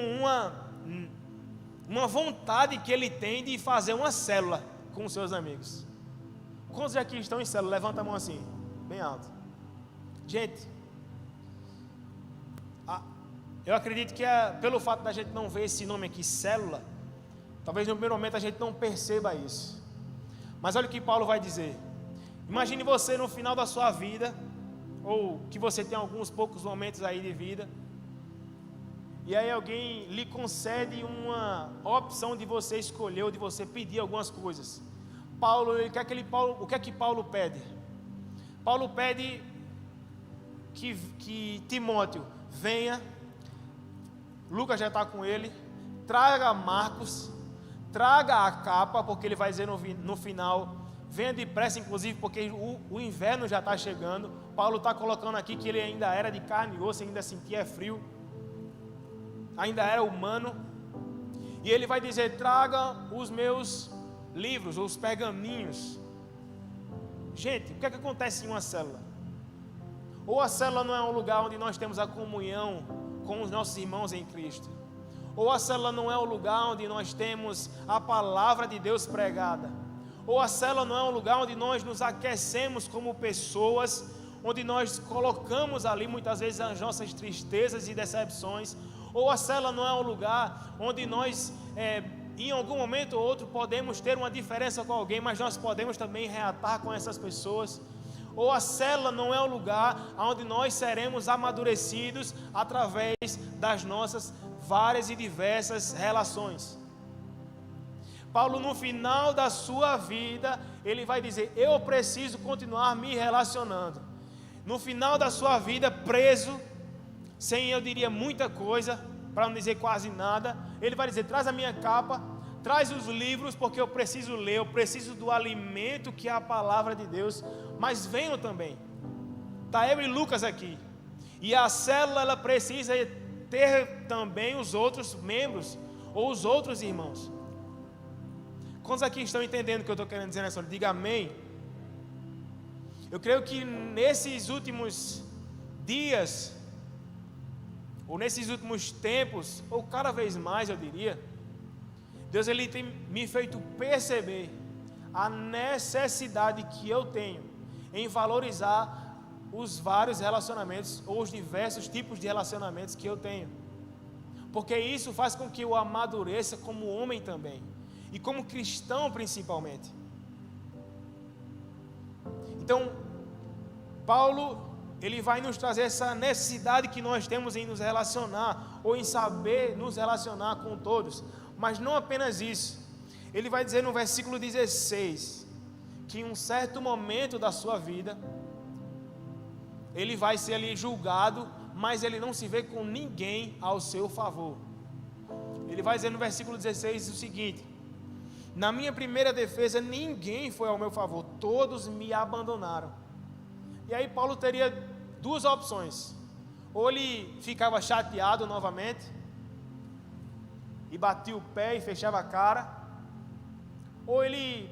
B: uma vontade que ele tem de fazer uma célula com os seus amigos. Quantos aqui estão em célula? Levanta a mão assim, bem alto. Gente, eu acredito que pelo fato da gente não ver esse nome aqui, célula, talvez no primeiro momento a gente não perceba isso. Mas olha o que Paulo vai dizer. Imagine você no final da sua vida, ou que você tem alguns poucos momentos aí de vida, e aí alguém lhe concede uma opção de você escolher ou de você pedir algumas coisas. O que é que Paulo pede? Paulo pede que Timóteo venha, Lucas já está com ele, traga Marcos, traga a capa, porque ele vai dizer no final, venha depressa, inclusive porque o inverno já está chegando. Paulo está colocando aqui que ele ainda era de carne e osso, ainda sentia frio, ainda era humano, e ele vai dizer, traga os meus livros, os pergaminhos. Gente, o que é que acontece em uma célula? Ou a célula não é um lugar onde nós temos a comunhão com os nossos irmãos em Cristo, ou a célula não é um lugar onde nós temos a palavra de Deus pregada, ou a célula não é um lugar onde nós nos aquecemos como pessoas, onde nós colocamos ali muitas vezes as nossas tristezas e decepções, ou a célula não é um lugar onde nós em algum momento ou outro podemos ter uma diferença com alguém, mas nós podemos também reatar com essas pessoas. Ou a célula não é um lugar onde nós seremos amadurecidos através das nossas várias e diversas relações. Paulo, no final da sua vida, ele vai dizer, eu preciso continuar me relacionando. No final da sua vida, preso, sem, eu diria, muita coisa, para não dizer quase nada, ele vai dizer, traz a minha capa, traz os livros, porque eu preciso ler, eu preciso do alimento que é a palavra de Deus, mas venham também. Está eu e Lucas aqui, e a célula, ela precisa ter também os outros membros, ou os outros irmãos. Quantos aqui estão entendendo o que eu estou querendo dizer nessa hora? Diga amém. Eu creio que nesses últimos dias, ou nesses últimos tempos, ou cada vez mais eu diria, Deus ele tem me feito perceber a necessidade que eu tenho em valorizar os vários relacionamentos, ou os diversos tipos de relacionamentos que eu tenho, porque isso faz com que eu amadureça como homem também, e como cristão principalmente. Então, Paulo, ele vai nos trazer essa necessidade que nós temos em nos relacionar, ou em saber nos relacionar com todos, mas não apenas isso. Ele vai dizer no versículo 16, que em um certo momento da sua vida, ele vai ser ali julgado, mas ele não se vê com ninguém ao seu favor. Ele vai dizer no versículo 16 o seguinte: na minha primeira defesa ninguém foi ao meu favor, todos me abandonaram. E aí Paulo teria duas opções: ou ele ficava chateado novamente e batia o pé e fechava a cara, ou ele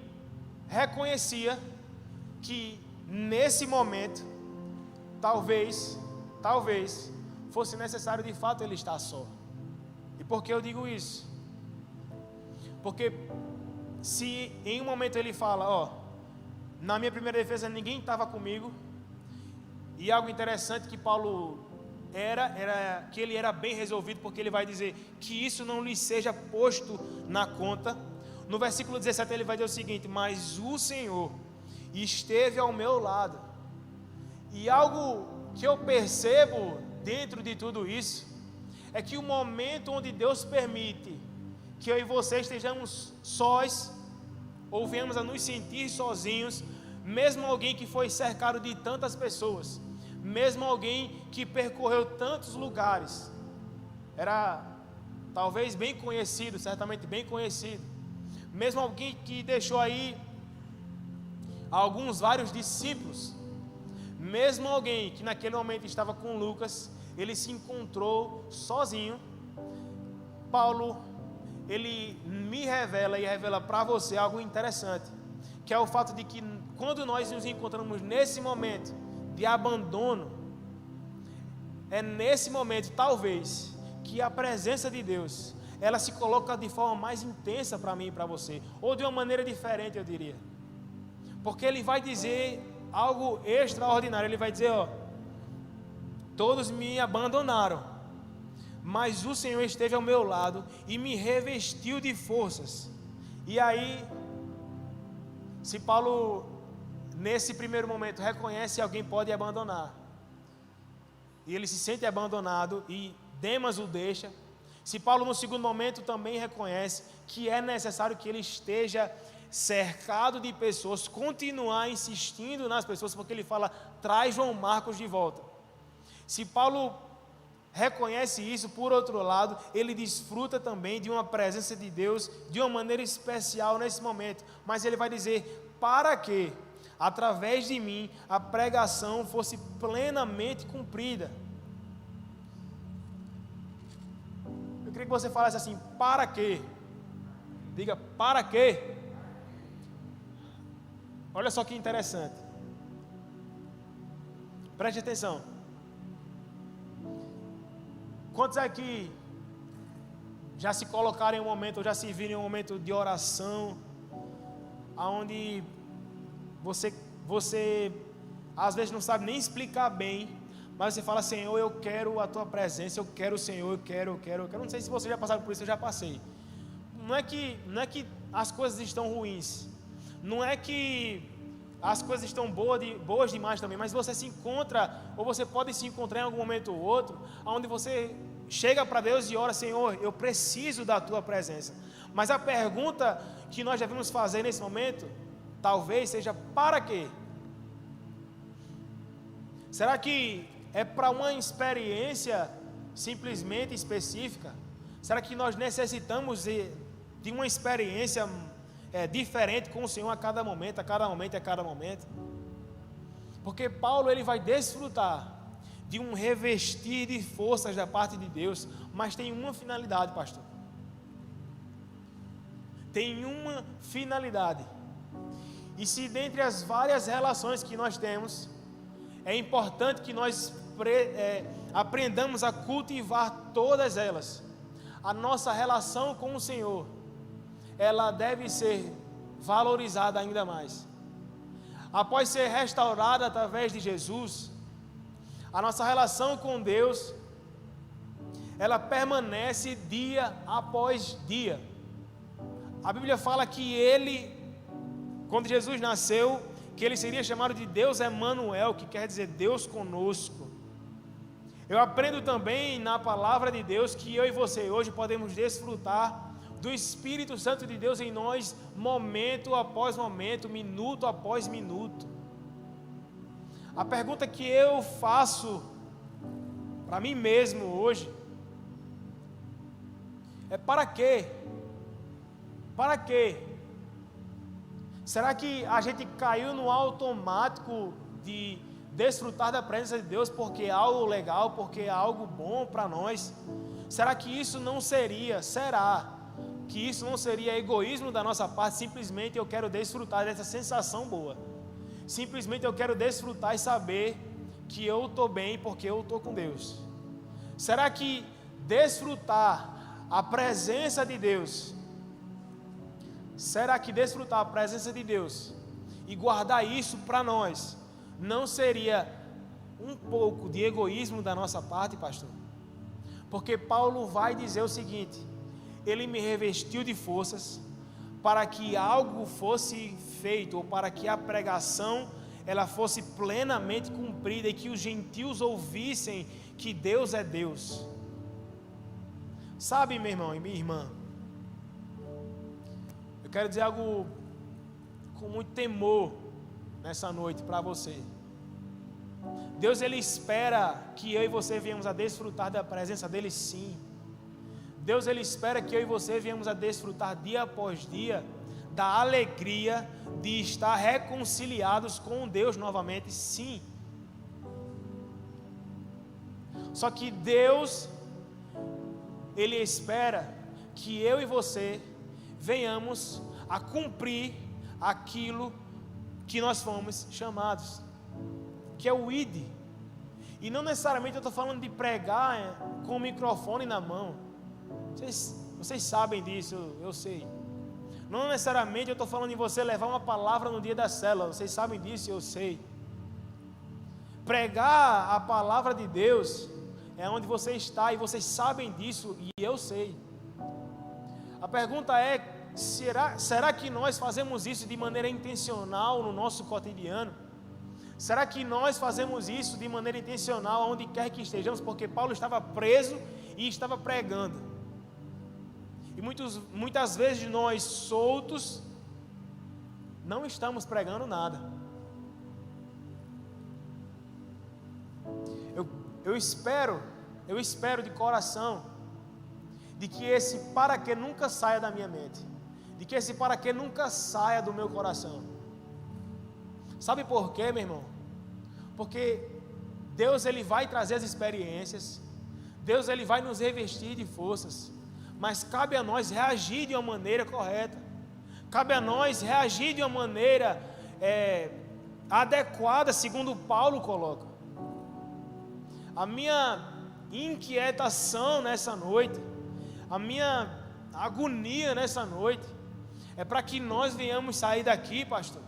B: reconhecia que nesse momento talvez fosse necessário de fato ele estar só. por que eu digo isso? Porque se em um momento ele fala, ó, na minha primeira defesa ninguém estava comigo, e algo interessante que Paulo era que ele era bem resolvido, porque ele vai dizer que isso não lhe seja posto na conta. No versículo 17 ele vai dizer o seguinte: mas o Senhor esteve ao meu lado. E algo que eu percebo dentro de tudo isso é que o momento onde Deus permite que eu e você estejamos sós, ou venhamos a nos sentir sozinhos, mesmo alguém que foi cercado de tantas pessoas, mesmo alguém que percorreu tantos lugares, era talvez bem conhecido, certamente bem conhecido, mesmo alguém que deixou aí vários discípulos, mesmo alguém que naquele momento estava com Lucas, ele se encontrou sozinho. Paulo, ele me revela e revela para você algo interessante, que é o fato de que quando nós nos encontramos nesse momento de abandono, é nesse momento, talvez, que a presença de Deus, ela se coloca de forma mais intensa para mim e para você, ou de uma maneira diferente, eu diria, porque Ele vai dizer algo extraordinário. Ele vai dizer, ó, todos me abandonaram, mas o Senhor esteve ao meu lado e me revestiu de forças. E aí, se Paulo, nesse primeiro momento, reconhece que alguém pode abandonar, e ele se sente abandonado, e Demas o deixa, se Paulo no segundo momento também reconhece que é necessário que ele esteja cercado de pessoas, continuar insistindo nas pessoas, porque ele fala, traz João Marcos de volta. Se Paulo reconhece isso, por outro lado, ele desfruta também de uma presença de Deus de uma maneira especial nesse momento, mas ele vai dizer, para que através de mim a pregação fosse plenamente cumprida. Eu queria que você falasse assim, para quê? Diga, para quê? Olha só que interessante, preste atenção. Quantos aqui já se colocaram em um momento, ou já se viram em um momento de oração, onde você às vezes não sabe nem explicar bem, mas você fala, Senhor, eu quero a Tua presença, eu quero o Senhor, eu quero. Não sei se você já passaram por isso, eu já passei. Não é que as coisas estão ruins, não é que as coisas estão boas demais também, mas você se encontra, ou você pode se encontrar em algum momento ou outro, onde você chega para Deus e ora, Senhor, eu preciso da Tua presença. Mas a pergunta que nós devemos fazer nesse momento, talvez seja, para quê? Será que é para uma experiência simplesmente específica? Será que nós necessitamos de uma experiência diferente com o Senhor a cada momento, porque Paulo, ele vai desfrutar de um revestir de forças da parte de Deus, mas tem uma finalidade, pastor, tem uma finalidade. E se dentre as várias relações que nós temos, é importante que nós aprendamos a cultivar todas elas, a nossa relação com o Senhor, ela deve ser valorizada ainda mais. Após ser restaurada através de Jesus, a nossa relação com Deus, ela permanece dia após dia. A Bíblia fala que quando Jesus nasceu, que ele seria chamado de Deus Emanuel, que quer dizer Deus conosco. Eu aprendo também na palavra de Deus que eu e você hoje podemos desfrutar do Espírito Santo de Deus em nós, momento após momento, minuto após minuto. A pergunta que eu faço para mim mesmo hoje é: para quê? Para quê? Será que a gente caiu no automático de desfrutar da presença de Deus porque é algo legal, porque é algo bom para nós? Será que isso não seria, que isso não seria egoísmo da nossa parte? Simplesmente eu quero desfrutar dessa sensação boa, simplesmente eu quero desfrutar e saber que eu estou bem porque eu estou com Deus. Será que desfrutar a presença de Deus, será que desfrutar a presença de Deus e guardar isso para nós não seria um pouco de egoísmo da nossa parte, pastor? Porque Paulo vai dizer o seguinte: ele me revestiu de forças para que algo fosse feito, ou para que a pregação ela fosse plenamente cumprida e que os gentios ouvissem que Deus é Deus. Sabe, meu irmão e minha irmã, eu quero dizer algo com muito temor nessa noite para você. Deus, ele espera que eu e você venhamos a desfrutar da presença dele, sim. Deus, ele espera que eu e você venhamos a desfrutar dia após dia da alegria de estar reconciliados com Deus novamente, sim. Só que Deus, ele espera que eu e você venhamos a cumprir aquilo que nós fomos chamados, que é o ID. E não necessariamente eu estou falando de pregar com o microfone na mão. Vocês sabem disso, eu sei. Não necessariamente eu estou falando de você levar uma palavra no dia da célula. Vocês sabem disso, eu sei. Pregar a palavra de Deus é onde você está, e vocês sabem disso, e eu sei. A pergunta é: será que nós fazemos isso de maneira intencional no nosso cotidiano? Será que nós fazemos isso de maneira intencional onde quer que estejamos? Porque Paulo estava preso e estava pregando. E muitas vezes nós soltos não estamos pregando nada. Eu espero de coração de que esse para que nunca saia da minha mente, de que esse para que nunca saia do meu coração. Sabe por quê, meu irmão? Porque Deus, ele vai trazer as experiências, Deus, ele vai nos revestir de forças, mas cabe a nós reagir de uma maneira correta, cabe a nós reagir de uma maneira adequada, segundo Paulo coloca. A minha inquietação nessa noite, a minha agonia nessa noite, é para que nós venhamos sair daqui, pastor,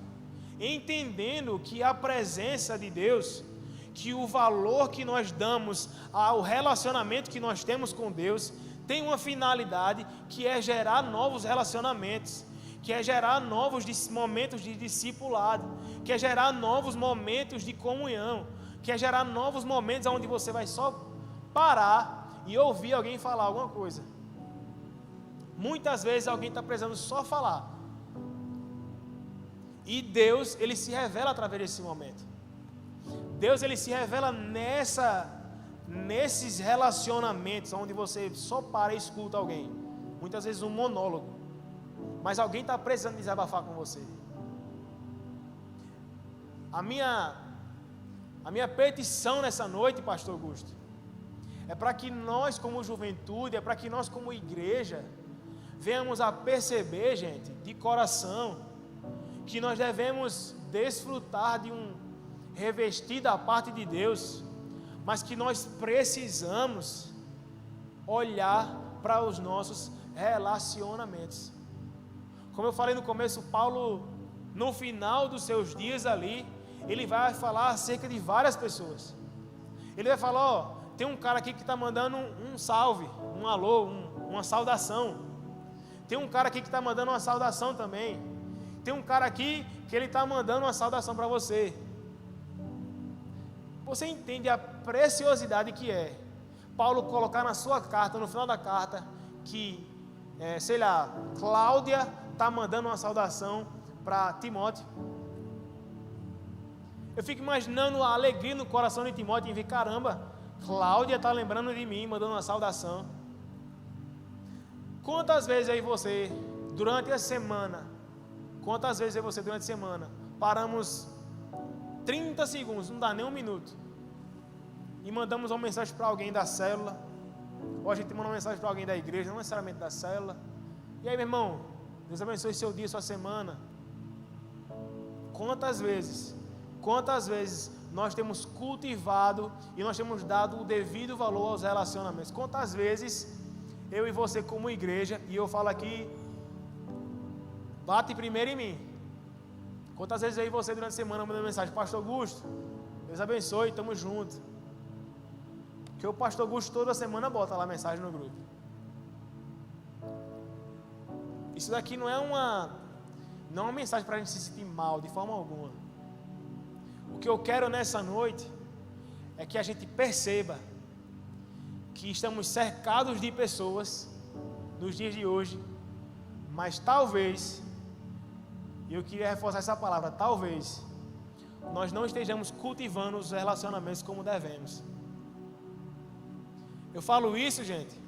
B: entendendo que a presença de Deus, que o valor que nós damos ao relacionamento que nós temos com Deus, tem uma finalidade, que é gerar novos relacionamentos, que é gerar novos momentos de discipulado, que é gerar novos momentos de comunhão, que é gerar novos momentos onde você vai só parar e ouvir alguém falar alguma coisa. Muitas vezes alguém está precisando só falar, e Deus, ele se revela através desse momento. Deus, ele se revela nesses relacionamentos onde você só para e escuta alguém, muitas vezes um monólogo, mas alguém está precisando desabafar com você. A minha petição nessa noite, pastor Augusto, é para que nós como juventude, é para que nós como igreja venhamos a perceber, gente, de coração, que nós devemos desfrutar de um revestir da parte de Deus, mas que nós precisamos olhar para os nossos relacionamentos. Como eu falei no começo, Paulo, no final dos seus dias ali, ele vai falar acerca de várias pessoas. Ele vai falar: ó, tem um cara aqui que está mandando um salve, um alô, uma saudação. Tem um cara aqui que está mandando uma saudação também. Tem um cara aqui que ele está mandando uma saudação para você. Você entende a preciosidade que é Paulo colocar na sua carta, no final da carta, que, Cláudia está mandando uma saudação para Timóteo? Eu fico imaginando a alegria no coração de Timóteo em ver: caramba, Cláudia está lembrando de mim, mandando uma saudação. Quantas vezes aí você, durante a semana, paramos 30 segundos, não dá nem um minuto, e mandamos uma mensagem para alguém da célula, ou a gente manda uma mensagem para alguém da igreja, não necessariamente da célula. E aí, meu irmão, Deus abençoe seu dia, sua semana. Quantas vezes nós temos cultivado e nós temos dado o devido valor aos relacionamentos? Quantas vezes eu e você como igreja, e eu falo aqui, bate primeiro em mim. Quantas vezes aí você durante a semana manda mensagem: Pastor Augusto, Deus abençoe, tamo junto. Que o Pastor Augusto toda semana bota lá mensagem no grupo. Isso daqui não é uma mensagem para a gente se sentir mal de forma alguma. O que eu quero nessa noite é que a gente perceba que estamos cercados de pessoas nos dias de hoje, mas talvez, e eu queria reforçar essa palavra, talvez, nós não estejamos cultivando os relacionamentos como devemos. Eu falo isso, gente,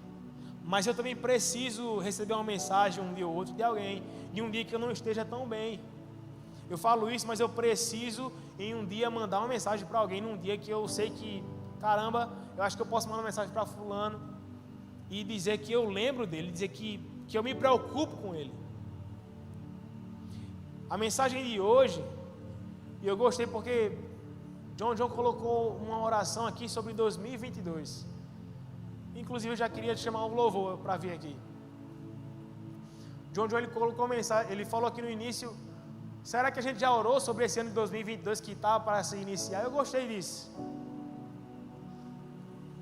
B: mas eu também preciso receber uma mensagem um dia ou outro de alguém, de um dia que eu não esteja tão bem. Eu falo isso, mas eu preciso em um dia mandar uma mensagem para alguém, num dia que eu sei que, caramba, eu acho que eu posso mandar uma mensagem para fulano e dizer que eu lembro dele, dizer que eu me preocupo com ele. A mensagem de hoje, e eu gostei porque John colocou uma oração aqui sobre 2022. Inclusive eu já queria te chamar um louvor para vir aqui. John ele colocou uma mensagem, ele falou aqui no início: será que a gente já orou sobre esse ano de 2022 que está para se iniciar? Eu gostei disso.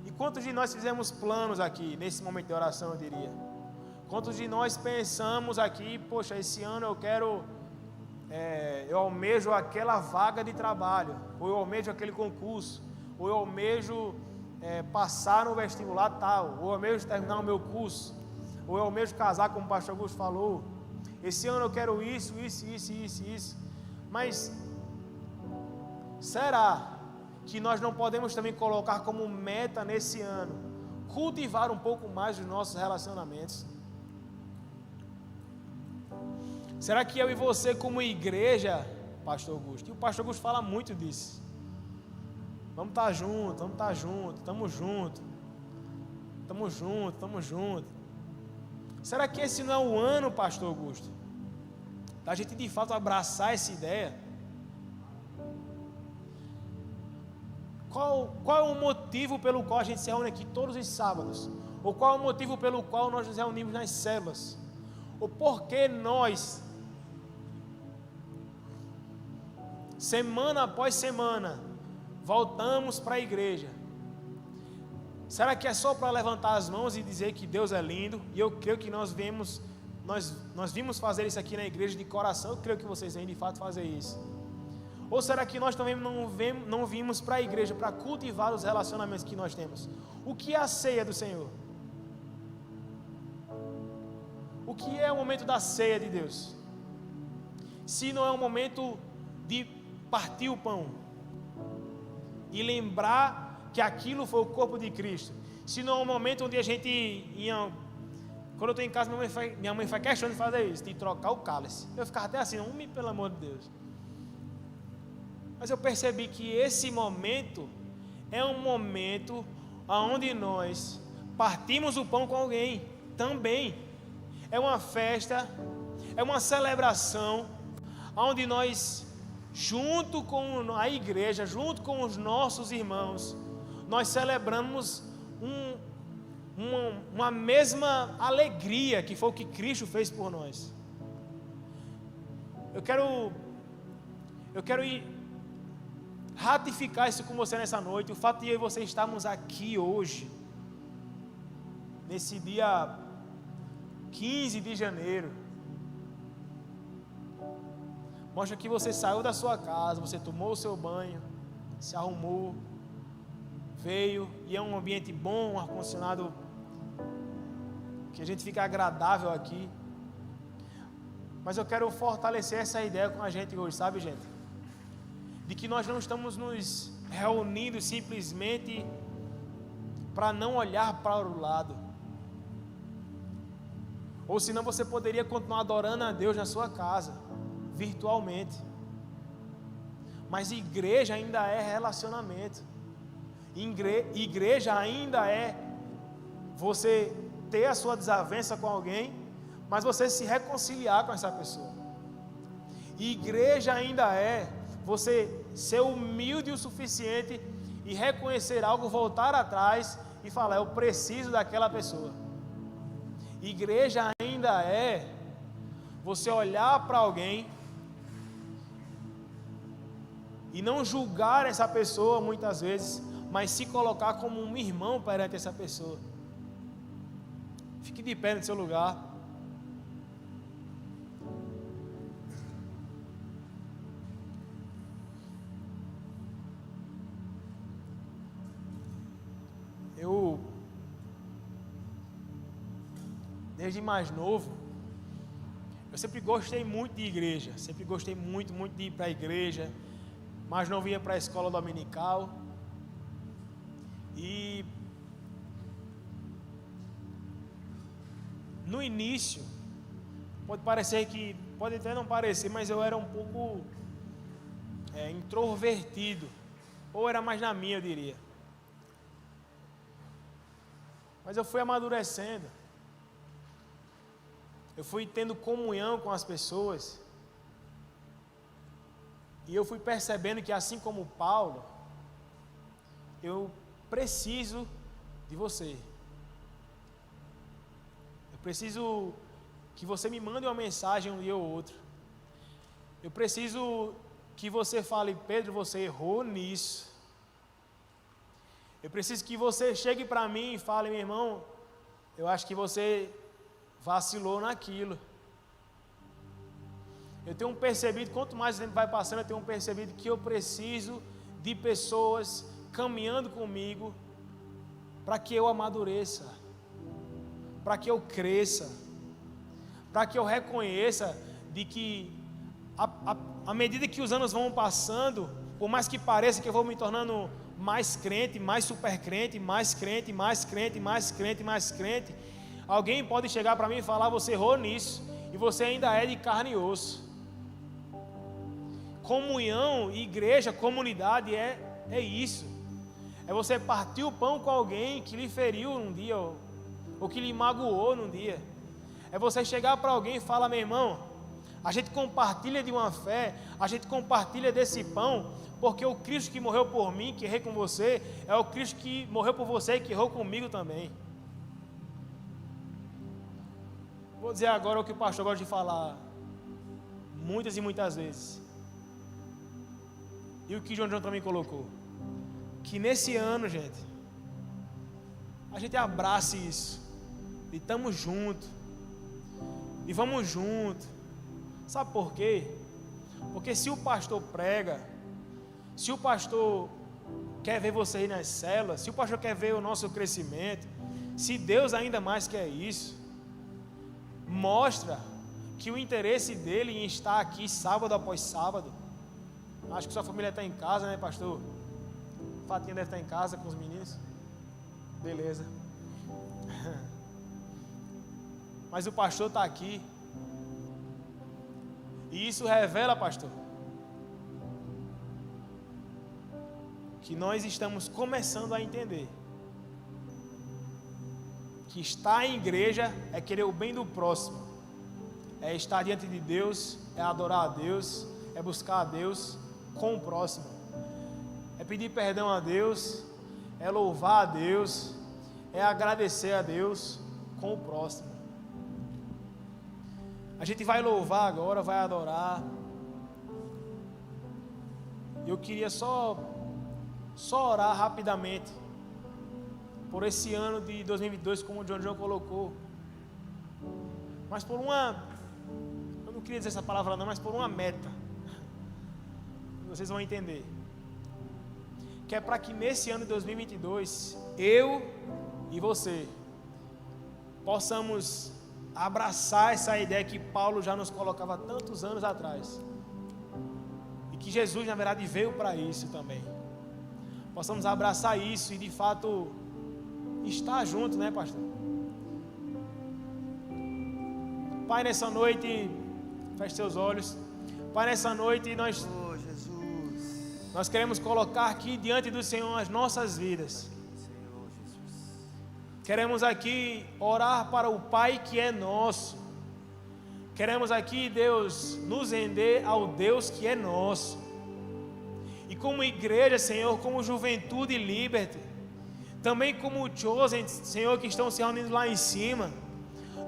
B: E quantos de nós fizemos planos aqui, nesse momento de oração, eu diria? Quantos de nós pensamos aqui: poxa, esse ano eu quero, eu almejo aquela vaga de trabalho, ou eu almejo aquele concurso, ou eu almejo passar no vestibular tal, ou eu almejo terminar o meu curso, ou eu almejo casar, como o pastor Augusto falou. Esse ano eu quero isso. Mas será que nós não podemos também colocar como meta nesse ano cultivar um pouco mais os nossos relacionamentos? Será que eu e você como igreja, pastor Augusto, e o pastor Augusto fala muito disso, vamos estar juntos, estamos juntos. Será que esse não é o ano, pastor Augusto, da gente de fato abraçar essa ideia? Qual é o motivo pelo qual a gente se reúne aqui todos os sábados? Ou qual é o motivo pelo qual nós nos reunimos nas células? Ou por que nós, semana após semana, voltamos para a igreja? Será que é só para levantar as mãos e dizer que Deus é lindo? E eu creio que nós vimos fazer isso aqui na igreja de coração. Eu creio que vocês vêm de fato fazer isso. Ou será que nós também não vimos para a igreja para cultivar os relacionamentos que nós temos? O que é a ceia do Senhor? O que é o momento da ceia de Deus? Se não é um momento de partir o pão e lembrar que aquilo foi o corpo de Cristo, se não é um momento onde a gente ia, quando eu estou em casa, minha mãe faz questão de fazer isso, de trocar o cálice. Eu ficava até assim, pelo amor de Deus. Mas eu percebi que esse momento é um momento onde nós partimos o pão com alguém também. É uma festa, é uma celebração, onde nós, junto com a igreja, junto com os nossos irmãos, nós celebramos uma mesma alegria, que foi o que Cristo fez por nós. Eu quero ratificar isso com você nessa noite. O fato de eu e você estarmos aqui hoje, nesse dia 15 de janeiro, mostra que você saiu da sua casa, você tomou o seu banho, se arrumou, veio, e é um ambiente bom, um ar-condicionado que a gente fica agradável aqui. Mas eu quero fortalecer essa ideia com a gente hoje, sabe, gente? De que nós não estamos nos reunindo simplesmente para não olhar para o lado. Ou senão você poderia continuar adorando a Deus na sua casa, virtualmente. Mas igreja ainda é relacionamento. Igreja ainda é você ter a sua desavença com alguém, mas você se reconciliar com essa pessoa. Igreja ainda é você ser humilde o suficiente e reconhecer algo, voltar atrás e falar: eu preciso daquela pessoa. Igreja ainda é você olhar para alguém e não julgar essa pessoa muitas vezes, mas se colocar como um irmão perante essa pessoa. Fique de pé no seu lugar. Desde mais novo, eu sempre gostei muito de igreja, sempre gostei muito de ir para a igreja. Mais novo ia para a escola dominical. E no início, pode até não parecer, mas eu era um pouco introvertido, ou era mais na minha, eu diria. Mas eu fui amadurecendo, eu fui tendo comunhão com as pessoas, e eu fui percebendo que, assim como Paulo, eu preciso de você. Eu preciso que você me mande uma mensagem um dia ou outro. Eu preciso que você fale: Pedro, você errou nisso. Eu preciso que você chegue para mim e fale: meu irmão, eu acho que você vacilou naquilo. Eu tenho percebido, quanto mais o tempo vai passando, eu tenho percebido que eu preciso de pessoas caminhando comigo para que eu amadureça, para que eu cresça, para que eu reconheça de que à medida que os anos vão passando, por mais que pareça que eu vou me tornando mais crente, mais super crente, mais crente, mais crente, mais crente, mais crente, alguém pode chegar para mim e falar: você errou nisso, e você ainda é de carne e osso. Comunhão, igreja, comunidade é isso. É você partir o pão com alguém que lhe feriu num dia, ou que lhe magoou num dia. É você chegar para alguém e falar: meu irmão, a gente compartilha de uma fé, a gente compartilha desse pão, porque o Cristo que morreu por mim, que errei com você, é o Cristo que morreu por você e que errou comigo também. Vou dizer agora o que o pastor gosta de falar muitas e muitas vezes, e o que João também colocou, que nesse ano, gente, a gente abrace isso, e estamos juntos, e vamos juntos. Sabe por quê? Porque se o pastor prega, se o pastor quer ver você aí nas células, se o pastor quer ver o nosso crescimento, se Deus ainda mais quer isso, mostra que o interesse dele em estar aqui sábado após sábado. Acho que sua família está em casa, né, pastor? Fatinha deve estar em casa com os meninos. Beleza. Mas o pastor está aqui. E isso revela, pastor, que nós estamos começando a entender que estar em igreja é querer o bem do próximo, é estar diante de Deus, é adorar a Deus, é buscar a Deus com o próximo, é pedir perdão a Deus, é louvar a Deus, é agradecer a Deus com o próximo. A gente vai louvar agora, vai adorar. Eu queria só orar rapidamente por esse ano de 2022, como o John colocou, mas por uma, eu não queria dizer essa palavra não, mas por uma meta, vocês vão entender, que é para que nesse ano de 2022, eu e você possamos abraçar essa ideia que Paulo já nos colocava tantos anos atrás, e que Jesus na verdade veio para isso também. Possamos abraçar isso e de fato estar junto, né, pastor? Pai, nessa noite, feche seus olhos. Pai, nessa noite nós queremos colocar aqui diante do Senhor as nossas vidas. Queremos aqui orar para o Pai que é nosso. Queremos aqui, Deus, nos render ao Deus que é nosso. E como igreja, Senhor, como juventude Liberty, também como Chosen, Senhor, que estão se reunindo lá em cima,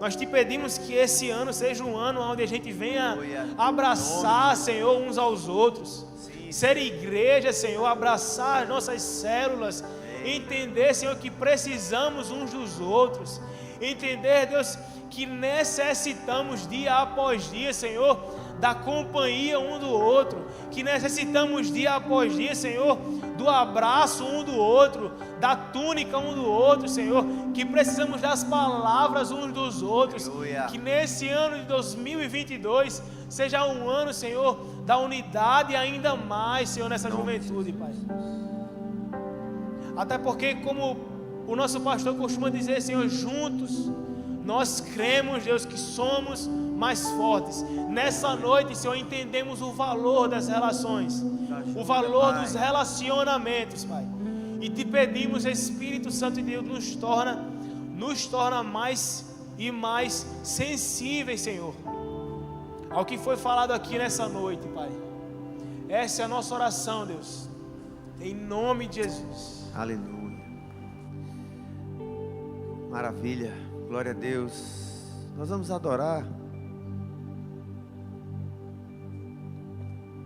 B: Nós te pedimos que esse ano seja um ano onde a gente venha abraçar, Senhor, uns aos outros. Ser igreja, Senhor, abraçar as nossas células. Entender, Senhor, que precisamos uns dos outros. Entender, Deus, que necessitamos dia após dia, Senhor, da companhia um do outro, que necessitamos dia após dia, Senhor, do abraço um do outro, da túnica um do outro, Senhor, que precisamos das palavras uns dos outros. Aleluia. Que nesse ano de 2022 seja um ano, Senhor, da unidade ainda mais, Senhor, nessa juventude, Pai. Até porque, como o nosso pastor costuma dizer, Senhor, juntos nós cremos, Deus, que somos mais fortes. Nessa noite, Senhor, entendemos o valor das relações, o valor dos relacionamentos, Pai. E te pedimos, Espírito Santo de Deus, nos torna mais e mais sensíveis, Senhor, ao que foi falado aqui nessa noite, Pai. Essa é a nossa oração, Deus, em nome de Jesus.
A: Aleluia. Maravilha. Glória a Deus. Nós vamos adorar.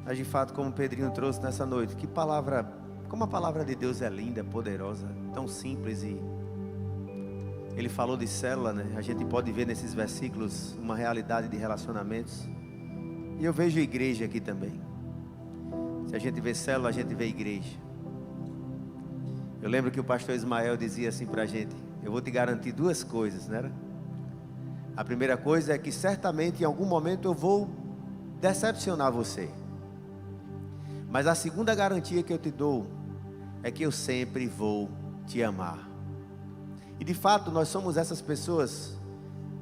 A: Mas de fato, como o Pedrinho trouxe nessa noite, que palavra, como a palavra de Deus é linda, poderosa, tão simples. E ele falou de célula, né? A gente pode ver nesses versículos uma realidade de relacionamentos. E eu vejo igreja aqui também. Se a gente vê célula, a gente vê igreja. Eu lembro que o pastor Ismael dizia assim pra gente: eu vou te garantir duas coisas, né? A primeira coisa é que certamente em algum momento eu vou decepcionar você. Mas a segunda garantia que eu te dou é que eu sempre vou te amar. E de fato nós somos essas pessoas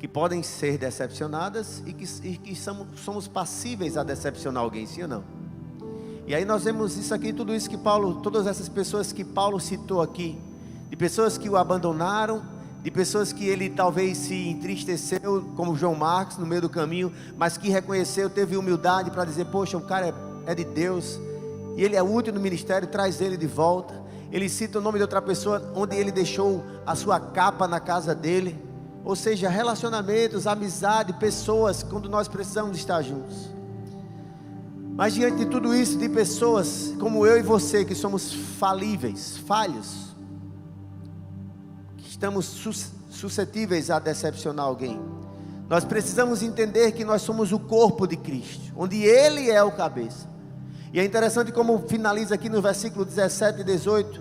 A: que podem ser decepcionadas e que somos passíveis a decepcionar alguém, sim ou não? E aí nós vemos isso aqui, tudo isso que Paulo, todas essas pessoas que Paulo citou aqui, de pessoas que o abandonaram, de pessoas que ele talvez se entristeceu, como João Marcos, no meio do caminho, mas que reconheceu, teve humildade para dizer: poxa, o cara é de Deus, e ele é útil no ministério, traz ele de volta. Ele cita o nome de outra pessoa, onde ele deixou a sua capa na casa dele. Ou seja, relacionamentos, amizade, pessoas, quando nós precisamos estar juntos. Mas diante de tudo isso, de pessoas como eu e você, que somos falíveis, falhos, que estamos suscetíveis a decepcionar alguém, nós precisamos entender que nós somos o corpo de Cristo, onde Ele é o cabeça. E é interessante como finaliza aqui no versículo 17 e 18,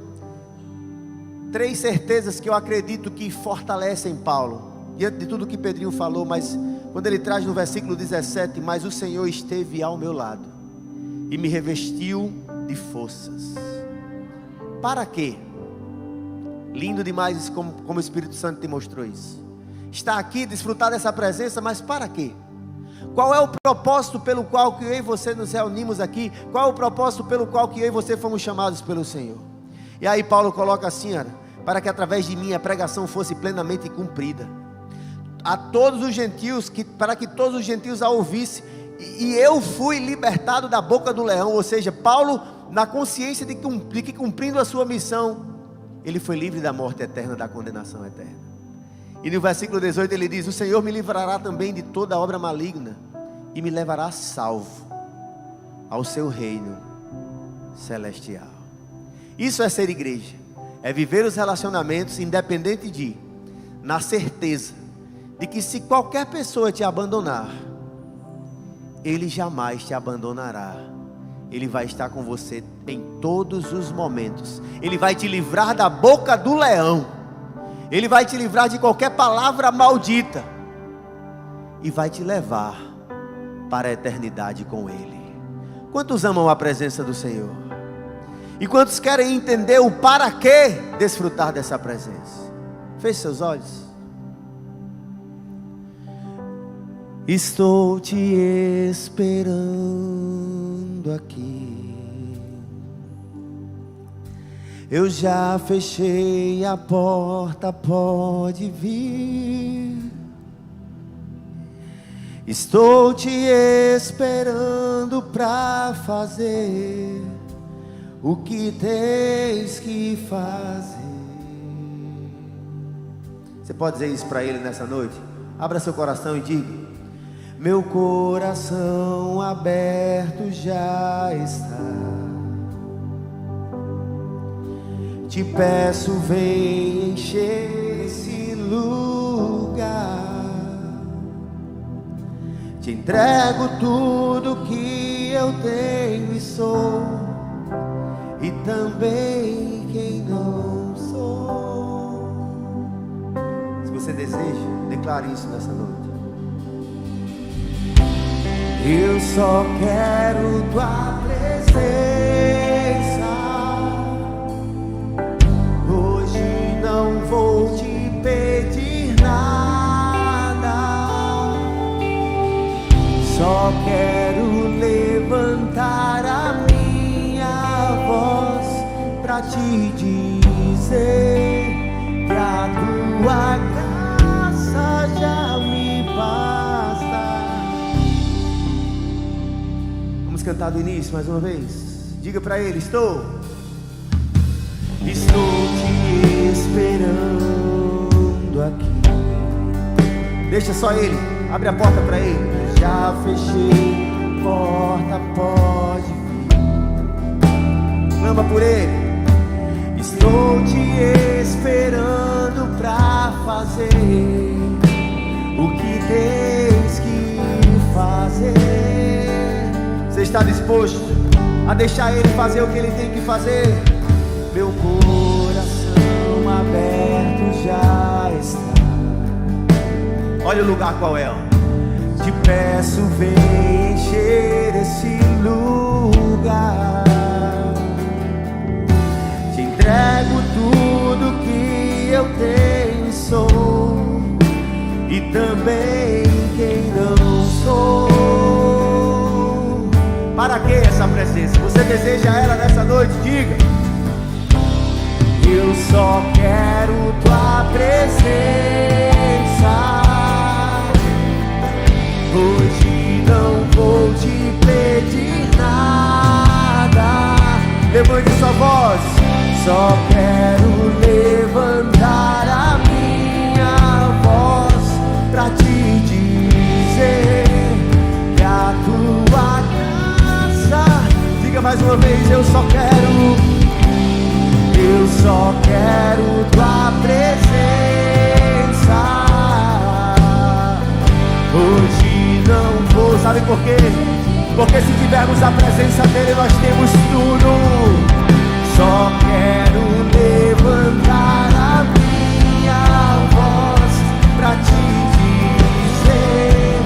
A: 3 certezas que eu acredito que fortalecem Paulo, diante de tudo que Pedrinho falou. Mas quando ele traz no versículo 17: mas o Senhor esteve ao meu lado e me revestiu de forças. Para quê? Lindo demais como o Espírito Santo te mostrou isso. Está aqui, desfrutar dessa presença, mas para quê? Qual é o propósito pelo qual que eu e você nos reunimos aqui? Qual é o propósito pelo qual que eu e você fomos chamados pelo Senhor? E aí Paulo coloca assim: para que através de mim a pregação fosse plenamente cumprida a todos os gentios, para que todos os gentios a ouvissem. E eu fui libertado da boca do leão. Ou seja, Paulo, na consciência de que cumprindo a sua missão, ele foi livre da morte eterna, da condenação eterna. E no versículo 18 ele diz: o Senhor me livrará também de toda obra maligna e me levará salvo ao seu reino celestial. Isso é ser igreja, é viver os relacionamentos independente na certeza de que se qualquer pessoa te abandonar, Ele jamais te abandonará. Ele vai estar com você em todos os momentos. Ele vai te livrar da boca do leão. Ele vai te livrar de qualquer palavra maldita. E vai te levar para a eternidade com Ele. Quantos amam a presença do Senhor? E quantos querem entender o para que desfrutar dessa presença? Feche seus olhos. Estou te esperando aqui. Eu já fechei a porta, pode vir. Estou te esperando para fazer o que tens que fazer. Você pode dizer isso para Ele nessa noite? Abra seu coração e diga: meu coração aberto já está. Te peço, vem encher esse lugar. Te entrego tudo que eu tenho e sou, e também quem não sou. Se você deseja, declare isso nessa noite. Eu só quero tua presença. Hoje não vou te pedir nada, só quero levantar a minha voz pra te dizer que a tua graça já me basta. Vamos cantar do início mais uma vez. Diga pra ele: estou te esperando aqui. Deixa só ele, abre a porta pra ele. Já fechei a porta, pode vir. Clama por ele. Estou te esperando pra fazer o que tens que fazer. Você está disposto a deixar ele fazer o que ele tem que fazer? Meu coração aberto já está. Olha o lugar qual é. Te peço, vem encher esse lugar. Te entrego tudo que eu tenho e sou, e também quem não sou. Para que essa presença? Você deseja ela nessa noite? Diga: eu só quero tua presença. Hoje não vou te pedir nada. Levante sua voz. Só quero levantar a minha voz pra te dizer que a tua graça. Diga mais uma vez: eu só quero tua presença. Hoje não vou. Sabe por quê? Porque se tivermos a presença dele, nós temos tudo. Só quero levantar a minha voz pra te dizer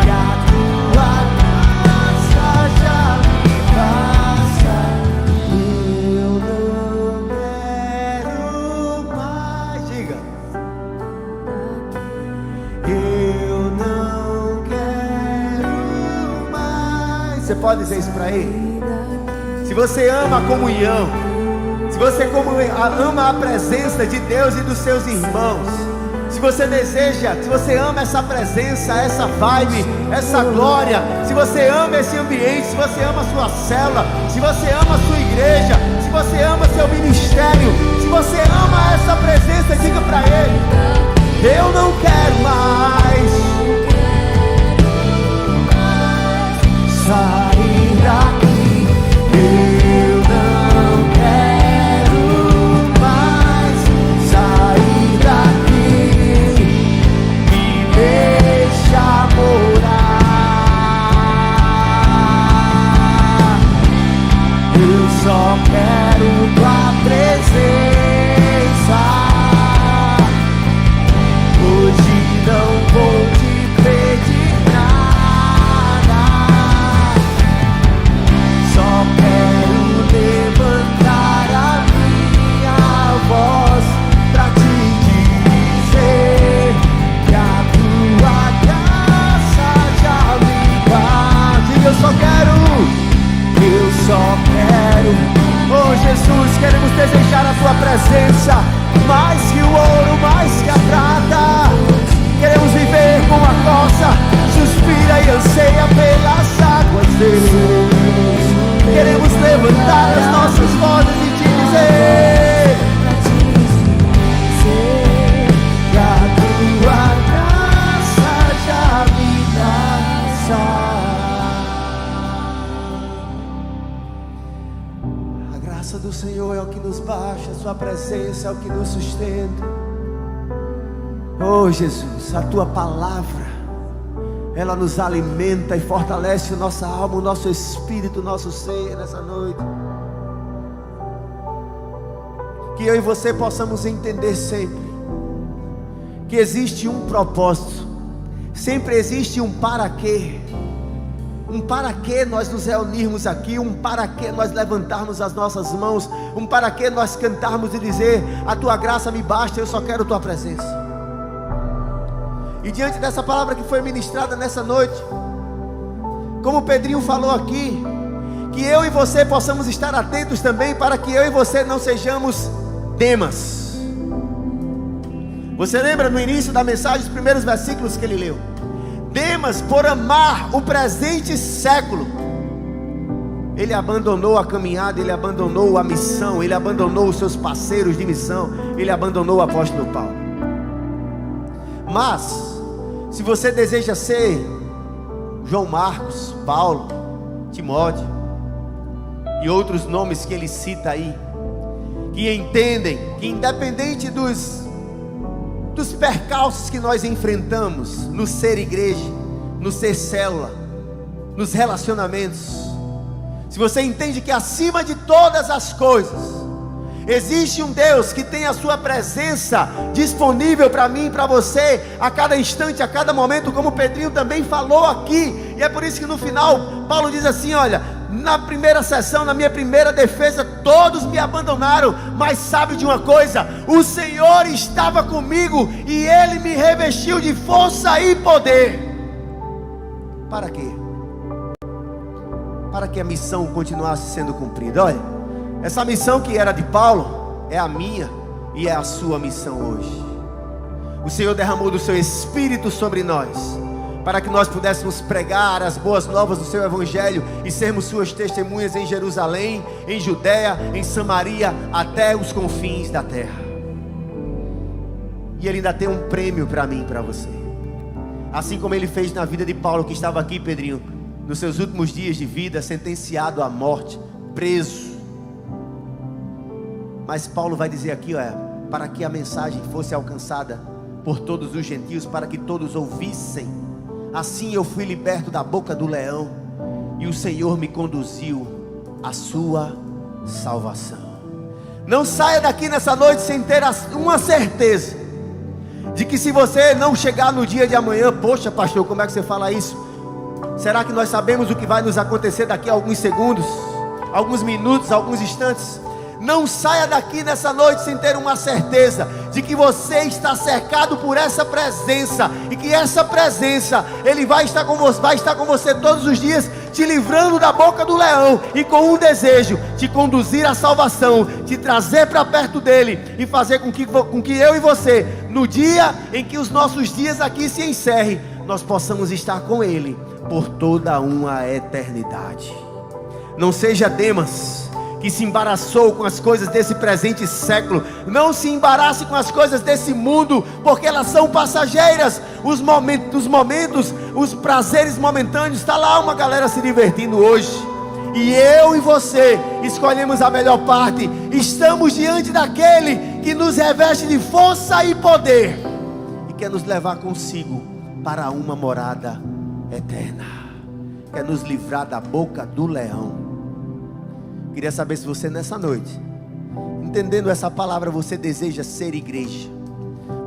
A: que a tua graça já me basta. Eu não quero mais. Diga: eu não quero mais. Você pode dizer isso pra ele? Se você ama a comunhão, se você ama a presença de Deus e dos seus irmãos, se você deseja, se você ama essa presença, essa vibe, essa glória, se você ama esse ambiente, se você ama a sua célula, se você ama a sua igreja, se você ama seu ministério, se você ama essa presença, diga pra ele: eu não quero mais sair daqui. Eu não quero mais sair daqui. Me deixa morar. Eu só quero tua presença. Hoje não vou te pedir nada. Só quero levantar a minha voz pra te dizer que a tua graça já me basta. Diga: eu só quero. Oh Jesus, queremos desejar a tua presença mais que o ouro, mais que a prata. Queremos viver como a costa suspira e anseia pelas águas de Deus. Queremos levantar as nossas vozes e te dizer que a tua graça graça do Senhor é o que nos baixa, a sua presença é o que nos sustenta. Oh Jesus, a tua palavra, ela nos alimenta e fortalece a nossa alma, o nosso espírito, o nosso ser nessa noite. Que eu e você possamos entender sempre que existe um propósito, sempre existe um para quê. Um para que nós nos reunirmos aqui, um para que nós levantarmos as nossas mãos, um para que nós cantarmos e dizer: a tua graça me basta, eu só quero a tua presença. E diante dessa palavra que foi ministrada nessa noite, como o Pedrinho falou aqui, que eu e você possamos estar atentos também, para que eu e você não sejamos Demas. Você lembra no início da mensagem, os primeiros versículos que ele leu? Demas, por amar o presente século, ele abandonou a caminhada, ele abandonou a missão, ele abandonou os seus parceiros de missão, ele abandonou o apóstolo Paulo. Mas, se você deseja ser João Marcos, Paulo, Timóteo e outros nomes que ele cita aí, que entendem que independente dos percalços que nós enfrentamos no ser igreja, no ser célula, nos relacionamentos, se você entende que acima de todas as coisas existe um Deus que tem a sua presença disponível para mim e para você a cada instante, a cada momento, como o Pedrinho também falou aqui, e é por isso que no final Paulo diz assim: olha, na primeira sessão, na minha primeira defesa, todos me abandonaram, mas sabe de uma coisa? O Senhor estava comigo e Ele me revestiu de força e poder. Para quê? Para que a missão continuasse sendo cumprida. Olha, essa missão que era de Paulo é a minha e é a sua missão hoje. O Senhor derramou do seu Espírito sobre nós, para que nós pudéssemos pregar as boas novas do seu Evangelho e sermos suas testemunhas em Jerusalém, em Judeia, em Samaria, até os confins da terra. E Ele ainda tem um prêmio para mim e para você, assim como Ele fez na vida de Paulo, que estava aqui, Pedrinho, nos seus últimos dias de vida, sentenciado à morte, preso. Mas Paulo vai dizer aqui, olha, para que a mensagem fosse alcançada por todos os gentios, para que todos ouvissem. Assim eu fui liberto da boca do leão, e o Senhor me conduziu à sua salvação. Não saia daqui nessa noite sem ter uma certeza de que, se você não chegar no dia de amanhã, poxa pastor, como é que você fala isso? Será que nós sabemos o que vai nos acontecer daqui a alguns segundos, alguns minutos, alguns instantes? Não saia daqui nessa noite sem ter uma certeza de que você está cercado por essa presença, e que essa presença, Ele vai estar com você todos os dias, te livrando da boca do leão, e com um desejo: te conduzir à salvação, te trazer para perto dEle, e fazer com que eu e você, no dia em que os nossos dias aqui se encerrem, nós possamos estar com Ele por toda uma eternidade. Não seja Demas, que se embaraçou com as coisas desse presente século. Não se embarace com as coisas desse mundo, porque elas são passageiras. Os momentos, os prazeres momentâneos. Está lá uma galera se divertindo hoje, e eu e você escolhemos a melhor parte. Estamos diante daquele que nos reveste de força e poder, e quer nos levar consigo para uma morada eterna, quer nos livrar da boca do leão. Queria saber se você, nessa noite, entendendo essa palavra, você deseja ser igreja,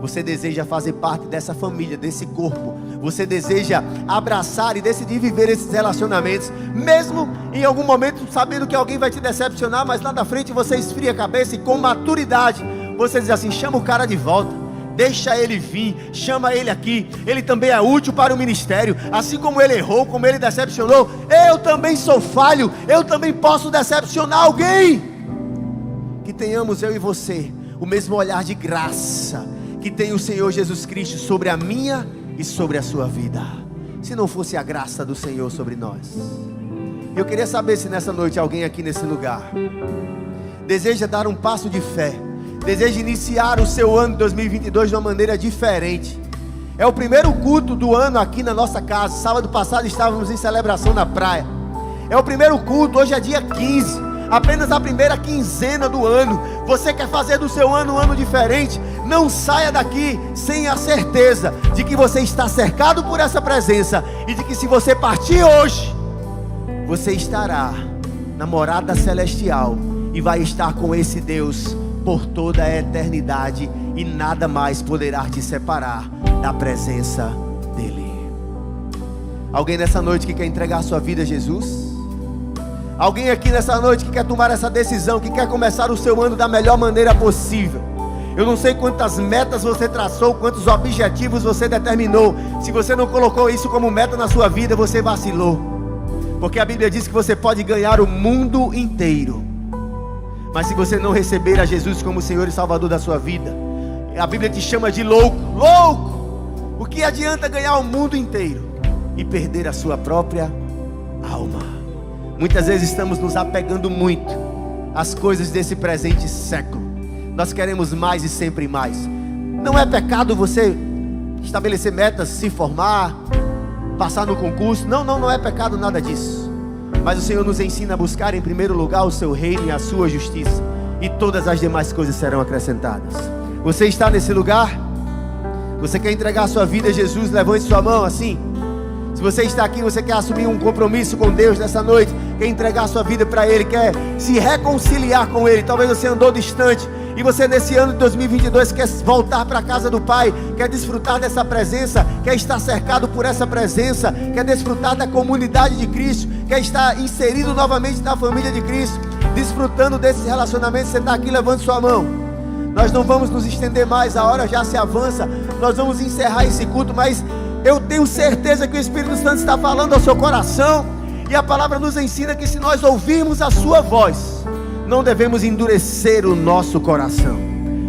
A: você deseja fazer parte dessa família, desse corpo, você deseja abraçar e decidir viver esses relacionamentos, mesmo em algum momento sabendo que alguém vai te decepcionar, mas lá na frente você esfria a cabeça e com maturidade você diz assim: chama o cara de volta, deixa ele vir, chama ele aqui, ele também é útil para o ministério. Assim como ele errou, como ele decepcionou, eu também sou falho, eu também posso decepcionar alguém. Que tenhamos, eu e você, o mesmo olhar de graça que tem o Senhor Jesus Cristo sobre a minha e sobre a sua vida. Se não fosse a graça do Senhor sobre nós. Eu queria saber se nessa noite alguém aqui nesse lugar deseja dar um passo de fé, deseja iniciar o seu ano de 2022 de uma maneira diferente. É o primeiro culto do ano aqui na nossa casa. Sábado passado estávamos em celebração na praia. É o primeiro culto, hoje é dia 15. apenas a primeira quinzena do ano. Você quer fazer do seu ano um ano diferente? Não saia daqui sem a certeza de que você está cercado por essa presença e de que se você partir hoje, você estará na morada celestial e vai estar com esse Deus por toda a eternidade, e nada mais poderá te separar da presença dele. Alguém nessa noite que quer entregar sua vida a Jesus? Alguém aqui nessa noite que quer tomar essa decisão, que quer começar o seu ano da melhor maneira possível? Eu não sei quantas metas você traçou, quantos objetivos você determinou. Se você não colocou isso como meta na sua vida, você vacilou. Porque a Bíblia diz que você pode ganhar o mundo inteiro, mas se você não receber a Jesus como Senhor e Salvador da sua vida, a Bíblia te chama de louco. Louco! O que adianta ganhar o mundo inteiro e perder a sua própria alma? Muitas vezes estamos nos apegando muito às coisas desse presente século. Nós queremos mais e sempre mais. Não é pecado você estabelecer metas, se formar, passar no concurso. Não é pecado nada disso. Mas o Senhor nos ensina a buscar em primeiro lugar o seu reino e a sua justiça, e todas as demais coisas serão acrescentadas. Você está nesse lugar? Você quer entregar a sua vida a Jesus? Levante sua mão assim. Se você está aqui, você quer assumir um compromisso com Deus nessa noite, quer entregar a sua vida para Ele, quer se reconciliar com Ele. Talvez você andou distante e você nesse ano de 2022 quer voltar para a casa do Pai, quer desfrutar dessa presença, quer estar cercado por essa presença, quer desfrutar da comunidade de Cristo, quer estar inserido novamente na família de Cristo, desfrutando desses relacionamentos. Você está aqui, levante sua mão. Nós não vamos nos estender mais, a hora já se avança, nós vamos encerrar esse culto, mas eu tenho certeza que o Espírito Santo está falando ao seu coração, e a palavra nos ensina que se nós ouvirmos a sua voz, não devemos endurecer o nosso coração.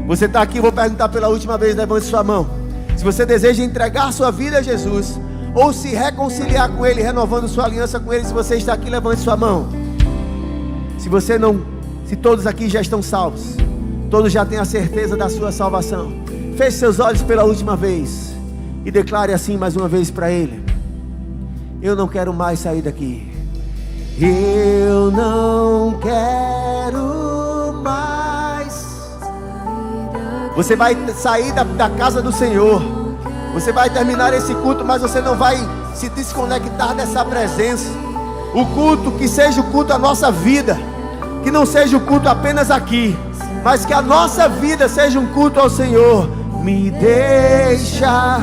A: Você está aqui, vou perguntar pela última vez, levante sua mão. Se você deseja entregar sua vida a Jesus, ou se reconciliar com Ele, renovando sua aliança com Ele, se você está aqui, levante sua mão. Se todos aqui já estão salvos, todos já têm a certeza da sua salvação, feche seus olhos pela última vez e declare assim mais uma vez para Ele: eu não quero mais sair daqui. Eu não quero mais. Você vai sair da casa do Senhor, você vai terminar esse culto, mas você não vai se desconectar dessa presença. O culto, que seja o culto da nossa vida, que não seja o culto apenas aqui, mas que a nossa vida seja um culto ao Senhor. Me deixa.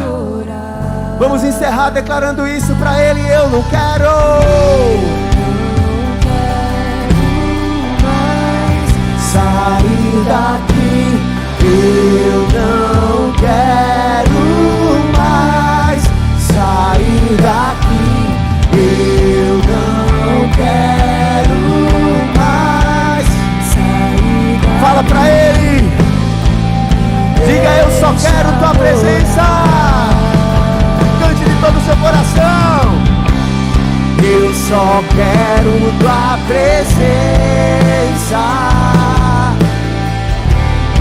A: Vamos encerrar declarando isso para Ele: eu não quero sair daqui. Eu não quero mais sair daqui. Eu não quero mais sair daqui. Fala pra Ele, diga: eu só quero tua presença. Cante de todo o seu coração: eu só quero tua presença.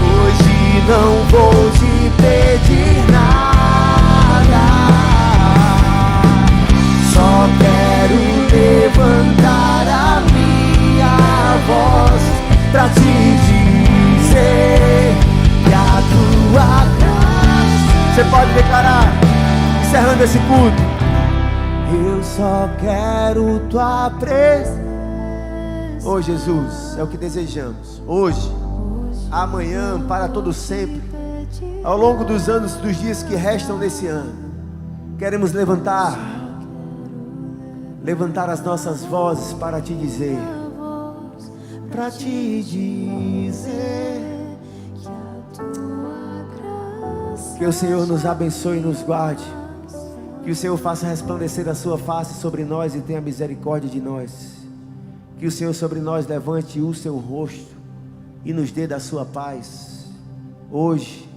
A: Hoje não vou te pedir nada, só quero levantar a minha voz pra te dizer que a tua graça. Você pode declarar, encerrando esse culto: eu só quero tua presença. Oh Jesus, é o que desejamos hoje, amanhã, para todo sempre, ao longo dos anos, dos dias que restam desse ano. Queremos levantar as nossas vozes para te dizer, que o Senhor nos abençoe e nos guarde, que o Senhor faça resplandecer a sua face sobre nós e tenha misericórdia de nós, que o Senhor sobre nós levante o seu rosto e nos dê da sua paz, hoje,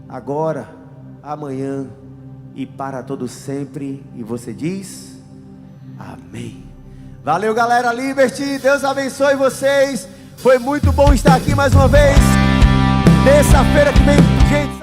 A: agora, amanhã e para todo sempre. E você diz amém. Valeu, galera Liberty, Deus abençoe vocês. Foi muito bom estar aqui mais uma vez. Terça-feira que vem, gente.